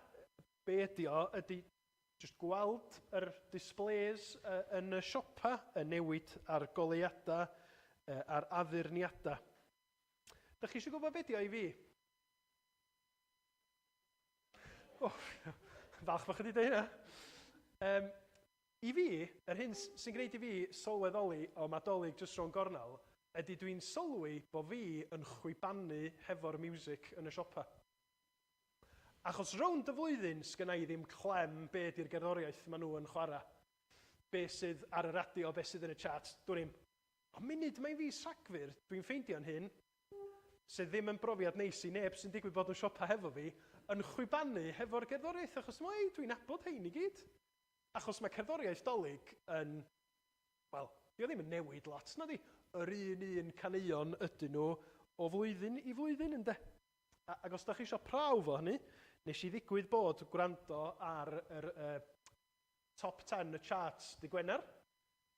be ydi o, ydi just gweld yr displays yn y siopa, y newid ar goleuadau, a'r addurniadau. Da chi eisiau gwybod beth i fi? Falch bod chi wedi dweud hynna. I fi, yr hyn sy'n gwneud i fi sylweddoli o mae Dolig jyst rhwng gornel, ydy dwi'n sylwi bod fi yn chwibannu hefo'r music yn y siopa. Achos rownd y flwyddyn, sgynna i ddim clem be ydy'r gerddoriaeth maen nhw yn chwarae. Be sydd ar y radio, be sydd yn y chat, dwi'n ddim. O munud mae'n fi Rhagfyr, dwi'n ffeindio'n hyn, sydd ddim yn brofiad neis i neb sy'n digwydd bod yn siopa hefo fi, yn chwibannu hefo'r gerddoriaeth, achos dwi'n nabod hein i gyd. Achos mae cerddoriaeth Dolig yn, wel, di o ddim yn newid lot, na di, yr un caneuon ydyn nhw o flwyddyn i flwyddyn, ynde. Ac os da chi eisiau prawf o hynny, nes i ddigwydd bod gwrando ar yr top 10 y charts dy Gwener,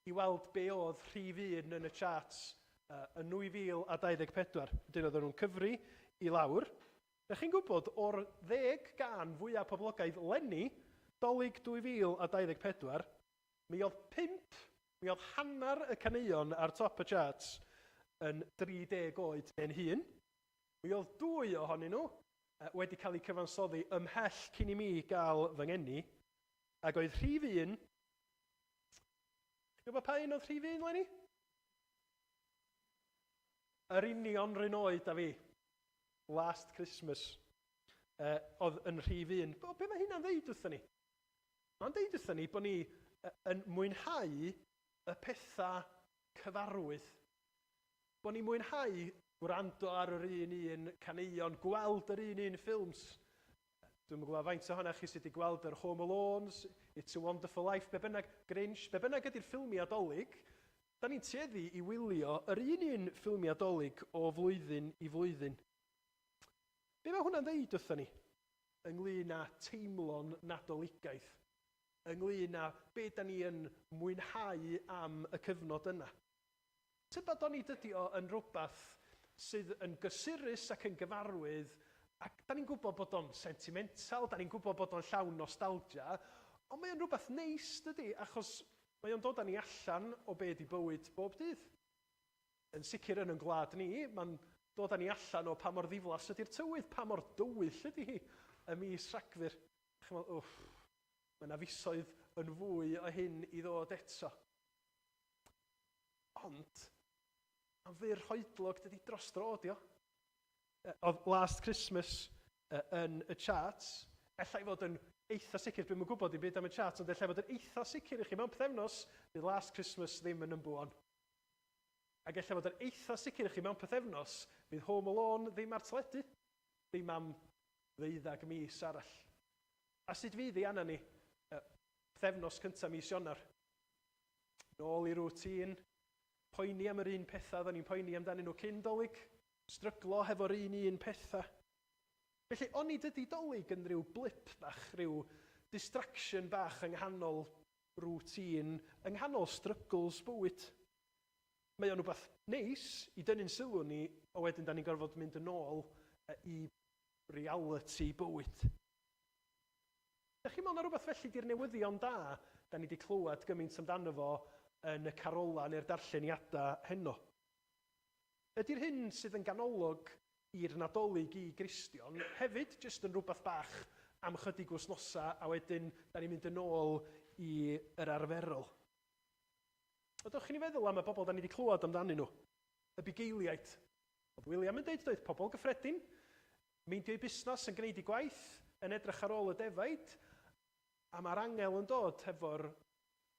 i weld be oedd rhif 1 yn y charts yn 2024. Dyn oedd nhw'n cyfri i lawr. Ydych chi'n gwybod, o'r 10 gan fwyaf poblogaidd lenni, Dolig 2024, mi oedd 5, mi oedd hanner y caneuon ar top y charts yn 30 oed neu'n hun. Mi oedd 2 ohonyn nhw wedi cael eu cyfansoddi ymhell cyn i mi gael fy ngeni, ac oedd rhif 1. Chi'n gwybod pa un oedd rhif 1, Lenny? Yr union ryn oed a fi. Last Christmas. Oedd yn rhif 1. Be mae hynna'n ddeud wrthyn ni? Mae'n deud wrthyn ni bod ni yn mwynhau y pethau cyfarwydd. Bod ni'n mwynhau gwrando ar yr un caneuon, gweld yr un ffilms. Dwi'n gwybod faint ohonoch chi sydd wedi gweld yr Home Alones, It's a Wonderful Life, be bynnag, Grinch, be bynnag ydy'r ffilmiau Dolig, da ni'n tueddu i wylio yr un ffilmiau Dolig o flwyddyn i flwyddyn. Be mae hwnna'n ddeud wrthyn ni? Ynglyn â teimlo'n nadoligaidd, ynglyn â be da ni yn mwynhau am y cyfnod yna. Tybed o'n i dydi o yn rhywbeth sydd yn gysurus ac yn gyfarwydd, ac da ni'n gwybod bod o'n sentimental, da ni'n gwybod bod o'n llawn nostalgia, ond mae o'n rhywbeth neis dydi, achos mae o'n dod â ni allan o be di bywyd bob dydd. Yn sicr yn gwlad ni, mae'n dod â ni allan o pa mor ddiflas ydy'r tywydd, pa mor dywyll ydy hi ym mis Rhagfyr. Mae yna fisoedd yn fwy o hyn i ddod eto. Ond, mae'n fyr hoedlog dydy dros drodio. Oedd Last Christmas yn y charts, ella i fod yn eitha sicr, dwi'n gwybod i byd am y charts, ond ella i fod yn eitha sicr i chi mewn pythefnos, bydd Last Christmas ddim yn number one. Ac ella fod yn eitha sicr i chi mewn pythefnos, bydd Home Alone ddim ar teledu, ddim am 12 mis arall. A sut fydd ei anna ni pythefnos cyntaf mis Ionawr? Nôl i rwtîn, poeni am yr un pethau, dda ni'n poeni amdanyn nhw cyn Dolig, stryglo hefo'r un pethau. Felly, o'n i dydy Dolig yn rhyw blip bach, rhyw distraction bach yng nghanol rwtîn, yng nghanol strygls bywyd. Mae o'n rhywbeth neis i dynnu'n sylw ni, o wedyn da ni'n gorfod mynd yn ôl i reality bywyd. Ydych chi'n meddwl na rhywbeth felly di'r newyddion da, da ni wedi clywed gymaint amdano fo yn y Carolau neu'r darlleniadau heno. Ydy'r hyn sydd yn ganolog i'r Nadolig i Gristion hefyd jyst yn rhywbeth bach am chydig wythnosa a wedyn da ni'n mynd yn ôl i'r arferol. Ydych chi'n feddwl am y bobl da ni wedi clywed amdanyn nhw? Y bugeiliaid. Oedd William yn deud, pobl gyffredin, meindio i busnes yn gwneud i gwaith, yn edrych ar ôl y defaid, a mae'r angel yn dod hefo'r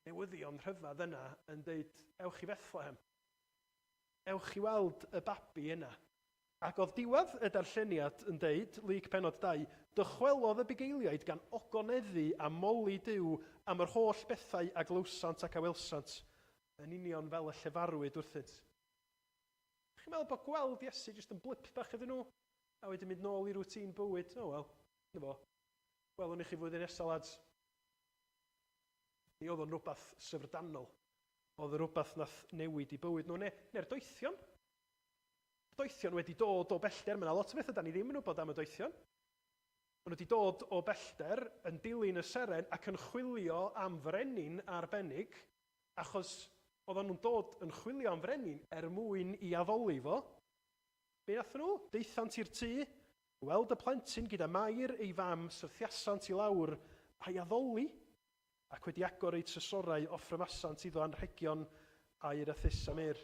newyddion rhyfedd yna yn deud, ewch i Bethlehem. Ewch i weld y babi yna. Ac oedd diwedd y darlleniad yn deud, Lyc penod 2, dychwelodd y bugeiliaid gan ogoneddu a moli Duw am yr holl bethau a glwsant ac a welsant, yn union fel y llefarwyd wrthynt. Chi'n meddwl bod gweld Iesu jyst yn blip bach iddyn nhw, a wedyn mynd nôl i rwtîn bywyd? Welwn i chi flwyddyn nesaf, lads. Ni oedd o'n rhywbeth syfrdanol. Oedd o'n rhywbeth nath newid i bywyd nhw, neu'r doethion. Doethion wedi dod o bellter, mae yna lot o bethau da ni ddim yn wybod am y doethion. Maen nhw wedi dod o bellter yn dilyn y seren ac yn chwilio am frenin arbennig, achos oedden nhw'n dod yn chwilio am frenin mwyn i addoli fo. Be nath nhw? Deithant i'r tŷ, weld y plentyn gyda Mair ei fam syrthiasant i lawr a'i addoli, ac wedi agor ei trysorau offrymasant iddo anrhegion a'r athys am yr.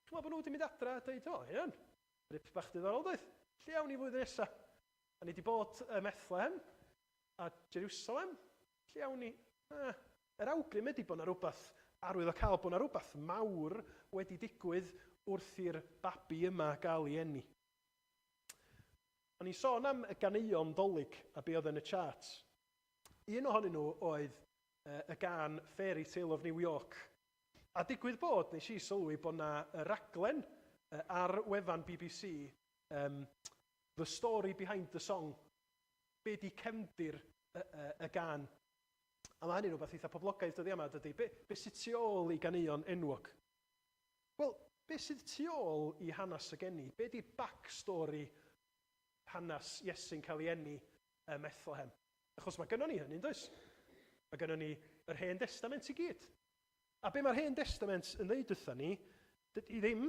Chi'n meddwl bod nhw wedi mynd adra a dweud, hyn, rip bach diddorol doedd. Lle awn ni flwyddyn nesaf? A ni wedi bod ym Bethlehem a Jerusalem. Lle awn ni? Yr awgrym ydy bod na rhywbeth arwydd o cael, bod na rhywbeth mawr wedi digwydd wrth i'r babi yma gael ei eni. O'n i'n sôn am y ganeuon Dolig a be oedd yn y charts. Un ohonyn nhw oedd y gan Fairy Tale of New York. A digwydd bod, nes i sylwi bod na raglen ar wefan BBC, The Story Behind the Song, be di cefndir y gan. A mae hynny'n rhywbeth eitha poblogaidd dyddi yma, dydy. Be sydd tu ôl i ganeuon enwog? Wel, be sydd tu ôl i hanes y geni? Be di'r backstory hanes Iesu'n cael ei eni ym Bethlehem? Achos mae gynnon ni hynny, does? Mae gynnon ni yr Hen Testament i gyd. A be mae'r Hen Testament yn ddeud wrtho ni, dydy ddim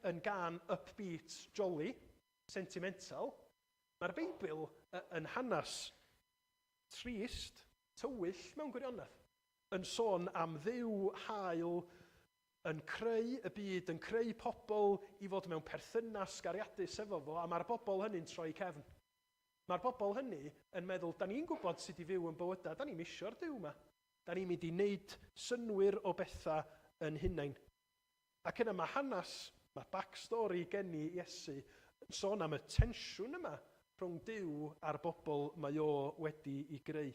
yn gan upbeat, jolly, sentimental. Mae'r Beibl yn hanes trist, tywyll mewn gwirionedd, yn sôn am Dduw hael, yn creu y byd, yn creu pobl i fod mewn perthynas gariadus efo fo, a mae'r bobl hynny'n troi cefn. Mae'r bobl hynny yn meddwl, da ni'n gwybod sut i fyw yn bywydau, da ni'n misio'r Duw yma. Da ni'n mynd i wneud synwyr o bethau yn hunain. Ac yna mae hanes Mae backstory gen i Iesu yn sôn am y tensiwn yma rhwng Duw a'r bobl mae o wedi ei greu.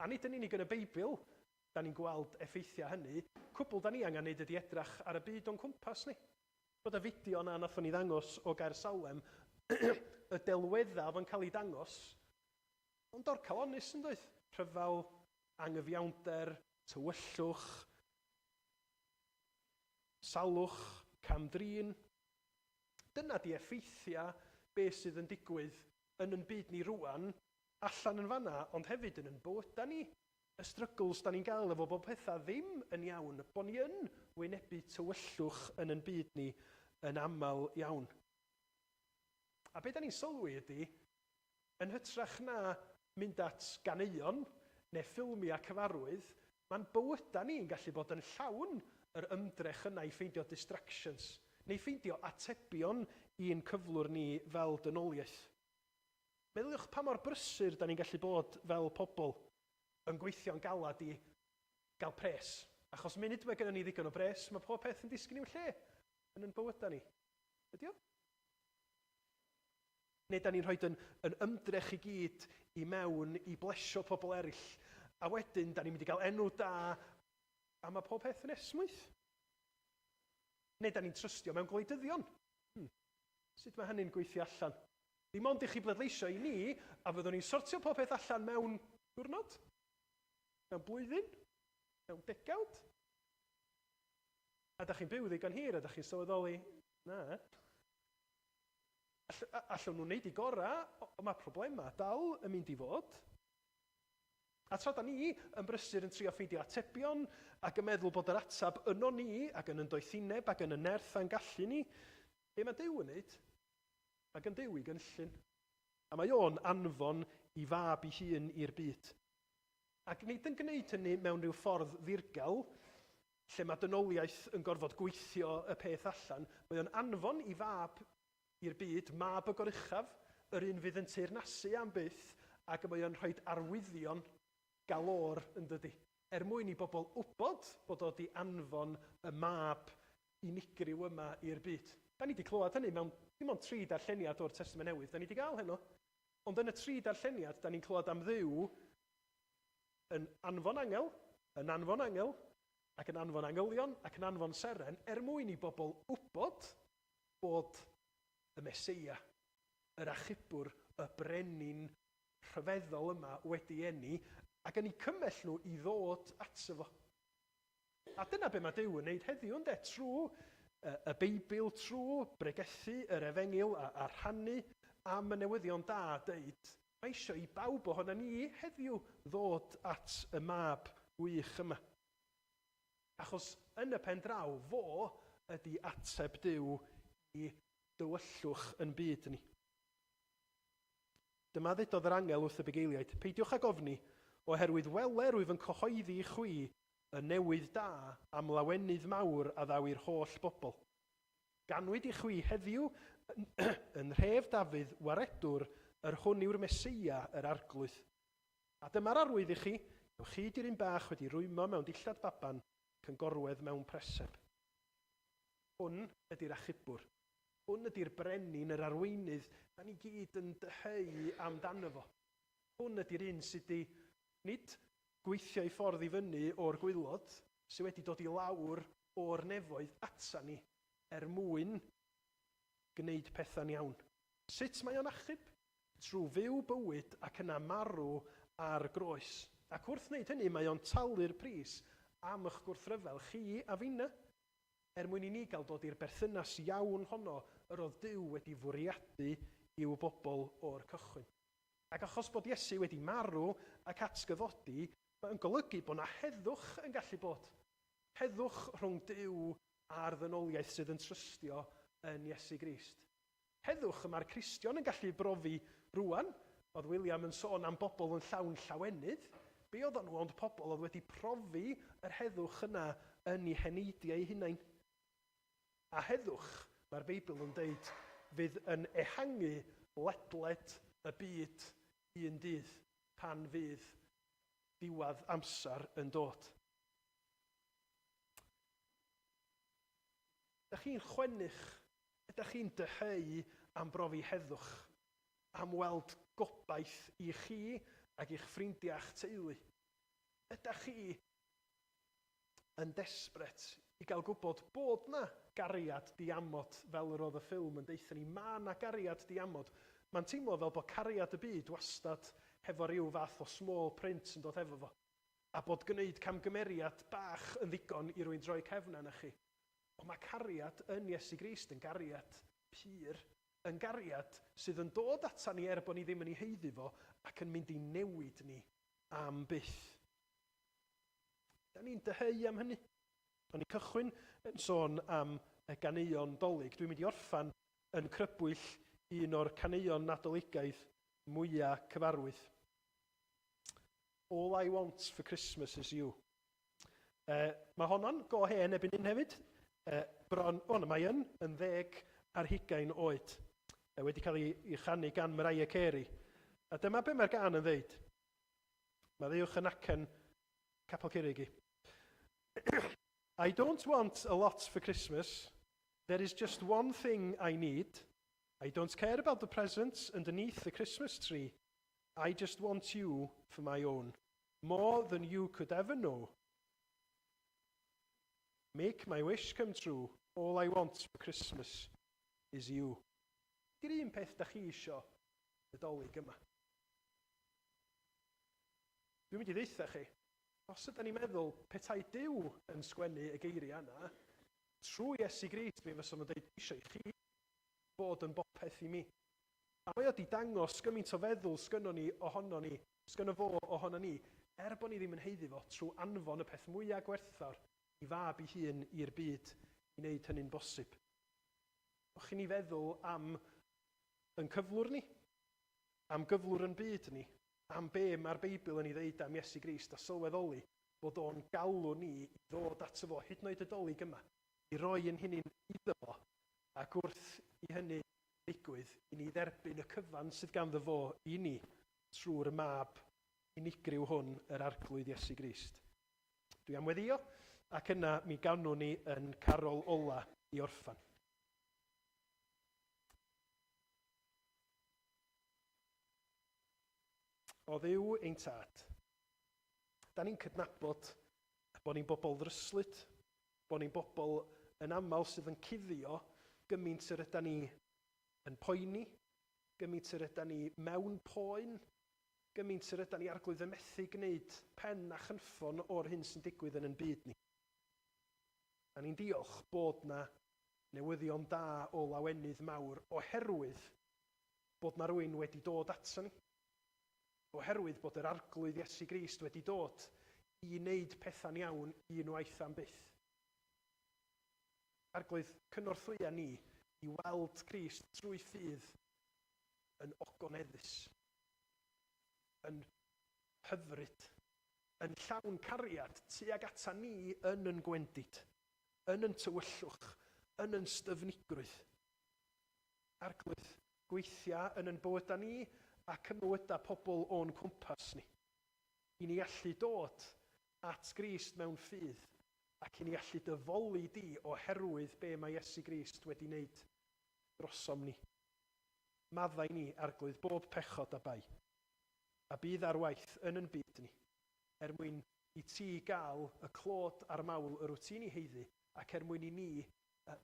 A nid yn unig yn y Beibl, da ni'n gweld effeithiau hynny, cwbl da ni angen neud ydi edrach ar y byd o'n cwmpas ni. Bod y fideo na nathon ni ddangos o Gaer Salem, y delweddaf yn cael ei dangos, ond dorcalonis yn doedd. Rhyfel, angyfiawnder, tywyllwch, salwch, camdrin. Dyna di effeithiau beth sydd yn digwydd yn byd ni rwan, allan yn fanna, ond hefyd yn bywyda ni. Y strygls da ni'n gael efo bod pethau ddim yn iawn, bod ni yn wynebu tywyllwch yn byd ni yn aml iawn. A beth da ni'n sylwi ydy, yn hytrach na mynd at ganeuon neu ffilmiau cyfarwydd, mae'n bywyda ni'n gallu bod yn llawn yr ymdrech yna i ffeindio distractions, neu ffeindio atebion i'n cyflwr ni fel dynoliaeth. Meddyliwch pa mor brysur da ni'n gallu bod fel pobl yn gweithio'n galad i gael pres. Achos munud mae gennym ni ddigon o bres, mae pob peth yn disgyn i'w lle yn bywyda ni. Ydy o? Neu da ni'n rhoi yn ymdrech i gyd i mewn i blesio pobl eraill, a wedyn da ni'n mynd i gael enw da, a mae pob peth yn esmwyth. Neu da ni'n trystio mewn gwleidyddion. Sut mae hynny'n gweithio allan? Dim ond i chi bleidleisio i ni, a fyddwn ni'n sortio pob peth allan mewn diwrnod, mewn blwyddyn, mewn degawd. A da chi'n byw ddigon hir, a da chi'n sylweddoli, na. Allwn nhw'n neud i gorau, ond mae problemau dal yn mynd i fod. A tra da ni yn brysur yn trio ffeindio atebion ac yn meddwl bod yr atab yno ni ac yn doethineb ac yn y nerth a'n gallu ni, be mae Duw yn neud? Ac yn Duw i gynllun. A mae o'n anfon i fab ei hun i'r byd. Ac nid yn gwneud hynny mewn rhyw ffordd ddirgel, lle mae dynoliaeth yn gorfod gweithio y peth allan, mae o'n anfon i fab i'r byd, mab y goruchaf, yr un fydd yn teyrnasu am byth, ac mae o'n rhoi arwyddion galor yn dydy. Mwyn i bobl wybod bod o di anfon y mab unigryw yma i'r byd. Da ni wedi clywed hynny mewn dim ond 3 darlleniad o'r Testament Newydd. Da ni wedi cael heno. Ond yn y 3 darlleniad, da ni'n clywed am Dduw yn anfon angel, ac yn anfon angylion, ac yn anfon seren, mwyn i bobl wybod bod y Meseia, yr achubwr, y brenin rhyfeddol yma wedi eni, ac yn ei cymell nhw i ddod ato fo. A dyna be mae Duw yn neud heddiw, ynde, trwy y Beibl, trwy bregethu yr Efengil a rhannu am y newyddion da deud, mae eisiau i bawb ohono ni heddiw ddod at y mab wych yma. Achos yn y pen draw, fo ydy ateb Duw i dywyllwch yn byd ni. Dyma ddedodd yr angel wrth y bugeiliaid, peidiwch ag ofni, oherwydd weler wyf yn cyhoeddi i chwi y newydd da am lawenydd mawr a ddaw i'r holl bobl. Ganwyd i chwi heddiw yn rhef Dafydd waredwr yr hwn yw'r Meseia, yr arglwydd. A dyma'r arwydd i chi, yw chi diryn bach wedi rwymo mewn dillad baban ac yn gorwedd mewn preseb. Hwn ydy'r achubwr. Hwn ydy'r brenin, yr arweinydd, da ni gyd yn dyheu amdano fo. Hwn ydy'r un sydd wedi nid gweithio i ffordd i fyny o'r gwylod, sydd wedi dod i lawr o'r nefoedd ata ni, mwyn gwneud pethau'n iawn. Sut mae o'n achub? Trwy fyw bywyd ac yna marw ar groes. Ac wrth wneud hynny, mae o'n talu'r pris am eich gwrthryfel chi a finna, mwyn i ni gael dod i'r berthynas iawn honno yr oedd Duw wedi fwriadu i'w bobl o'r cychwyn. Ac achos bod Iesu wedi marw ac atgyfodi, mae'n golygu bod yna heddwch yn gallu bod. Heddwch rhwng Duw a'r ddynoliaeth sydd yn trystio yn Iesu Grist. Heddwch yma'r Cristion yn gallu brofi rwan, oedd William yn sôn am bobl yn llawn llawenydd, be oedd nhw ond pobl oedd wedi profi yr heddwch yna yn eu heneidiau hunain. A heddwch, mae'r Beibl yn deud, fydd yn ehangu ledled y byd un dydd pan fydd diwedd amser yn dod. Ydych chi'n chwennych, ydych chi'n dyheu am brofi heddwch, am weld gobaith i chi ac i'ch ffrindiau a'ch teulu? Ydych chi yn desbret i gael gwybod bod na gariad diamod fel yr oedd y ffilm yn deithio ni? Mae na gariad diamod. Mae'n teimlo fel bod cariad y byd wastad hefo rhyw fath o small print yn dod hefo fo. A bod gwneud camgymeriad bach yn ddigon i rwy'n droi cefn arna chi. Ond mae cariad yn Iesu Grist yn gariad pur, yn gariad sydd yn dod ata ni bod ni ddim yn ei heiddi fo ac yn mynd i newid ni am byth. Da ni'n dyheu am hynny. O'n i'n cychwyn yn sôn am y ganeuon dolig. Dwi'n mynd i orffan yn crybwyll un o'r caneuon nadoligaidd mwyaf cyfarwydd. All I want for Christmas is you. Mae honno'n go hen ebyn un hefyd. Mae yn 10 ar 20 oed. Wedi cael ei chanu gan Mariah Carey. A dyma be mae'r gan yn ddeud. Mae ddiwch yn acen capel Cerrig i. I don't want a lot for Christmas. There is just one thing I need. I don't care about the presents underneath the Christmas tree. I just want you for my own. More than you could ever know. Make my wish come true. All I want for Christmas is you. Di'r un peth da chi isio y dolig yma. Dwi'n mynd i ddeitha chi, os ydym ni'n meddwl petai Duw yn sgwennu y geiriau yna, trwy Iesu Grist mi fysa nhw'n dweud eisiau i chi bod yn bopeth i mi. A mae o di dangos gymaint o feddwl sgynno fo ohono ni, bod ni ddim yn heiddi fo trwy anfon y peth mwyaf gwerthfawr i fab ei hun i'r byd i wneud hynny'n bosib. O'ch chi'n ei feddwl am yn cyflwr ni, am gyflwr yn byd ni, am be mae'r Beibl yn ei ddeud am Iesu Grist a sylweddoli bod o'n galw ni i ddod ato fo hyd yn oed y dolig yma, i roi yn hynny'n iddo fo, ac wrth i hynny ddigwydd, i ni dderbyn y cyfan sydd ganddo fo i ni trwy'r mab unigryw hwn, yr arglwydd Iesu Grist. Dwi am weddio, ac yna mi gawnwn ni yn carol ola i orffan. O Dduw ein tad, da ni'n cydnabod bod ni'n bobl ddryslyd, bod ni'n bobl yn aml sydd yn cuddio gymaint yr ydyn ni yn poeni, gymaint yr ydyn ni mewn poen, gymaint yr ydyn ni arglwydd y methu gwneud pen a chynffon o'r hyn sy'n digwydd yn byd ni. A ni'n diolch bod na newyddion da o lawenydd mawr oherwydd bod na rywun wedi dod ato ni, oherwydd bod yr arglwydd Iesu Grist wedi dod i wneud pethau'n iawn unwaith am byth. Arglwydd cynorthwya ni i weld Crist trwy ffydd yn ogoneddus, yn hyfryd, yn llawn cariad tuag ata ni yn gwendid, yn tywyllwch, yn styfnigrwydd. Arglwydd gweithia yn bywyda ni ac yn bywyda pobl o'n cwmpas ni. I ni allu dod at Grist mewn ffydd ac i ni allu dyfoli di oherwydd be mae Iesu Grist wedi wneud drosom ni. Maddau ni arglwydd bob pechod a bai, a bydd ar waith yn byd ni, mwyn i ti gael y clod a'r mawl yr wyt ti'n ei heiddi, ac mwyn i ni,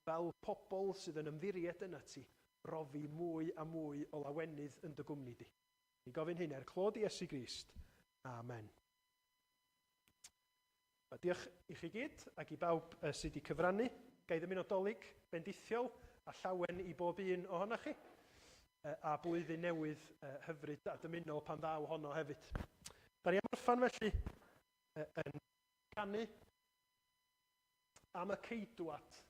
fel pobl sydd yn ymddiried yna ti, rofi mwy a mwy o lawenydd yn dy gwmni di. Ni gofyn hyn clod i Iesu Grist. Amen. Diolch i chi gyd ac i bawb sydd wedi cyfrannu. Gai ddim Dolig bendithiol a llawen i bob un ohonoch chi. A blwyddyn newydd hyfryd a dymunol pan ddaw honno hefyd. Da ni am orffan felly yn canu am y ceidwad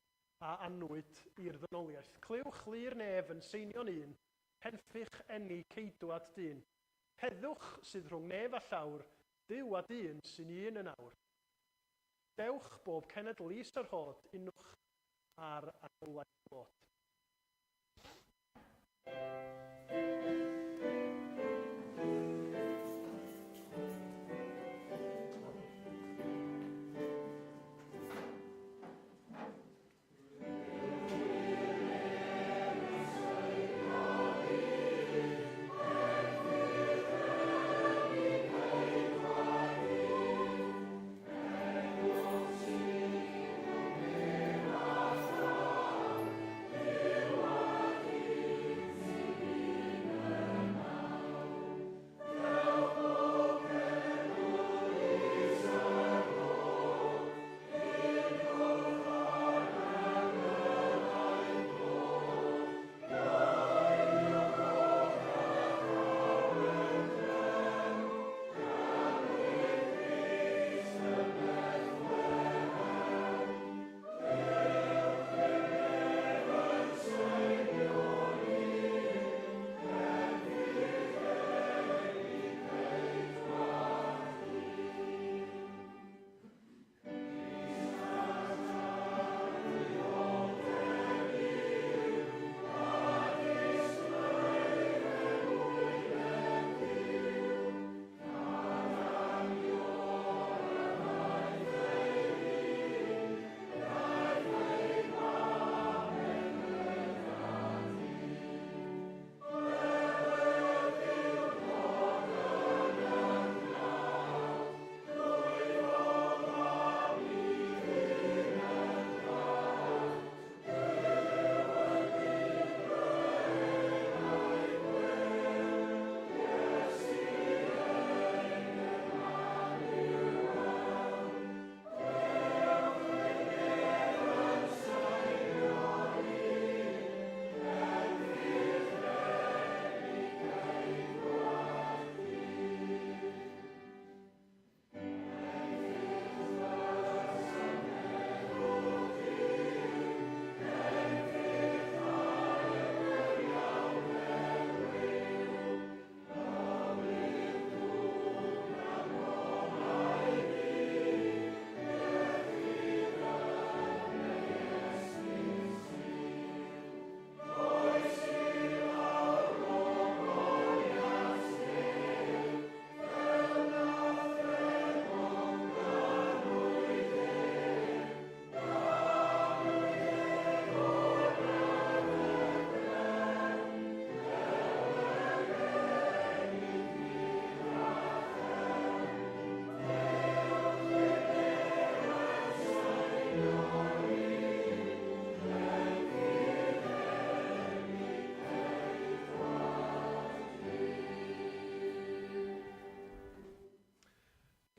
a anwyd i'r ddynoliaeth. Clywch lir nef yn seinio'n un, penffych enni ceidwad dyn. Heddwch sydd rhwng nef a llawr, Duw a dyn sy'n un yn awr. Dewch bob cenedl is yr hod, unwch ar anolaeth bod.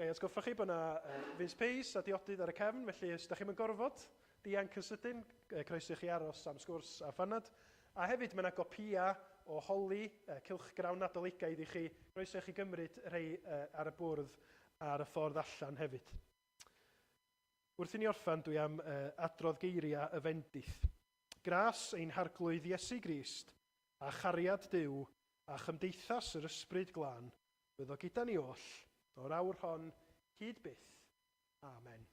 Gai atgoffa chi bod yna fus peis a diodydd ar y cefn, felly os ydych chi'n gorfod dianc yn sydyn, croeso i chi aros am sgwrs a phanad. A hefyd mae yna gopïa o holi, cylchgrawn nadoligaidd i chi, croeso i chi gymryd rhai ar y bwrdd ar y ffordd allan hefyd. Wrth i ni orffan, dwi am adrodd geiriau y fendith. Gras ein harglwydd Iesu Grist, a chariad Duw, a chymdeithas yr ysbryd glân, byddo gyda ni oll, o'r awr hon, hyd byth. Amen.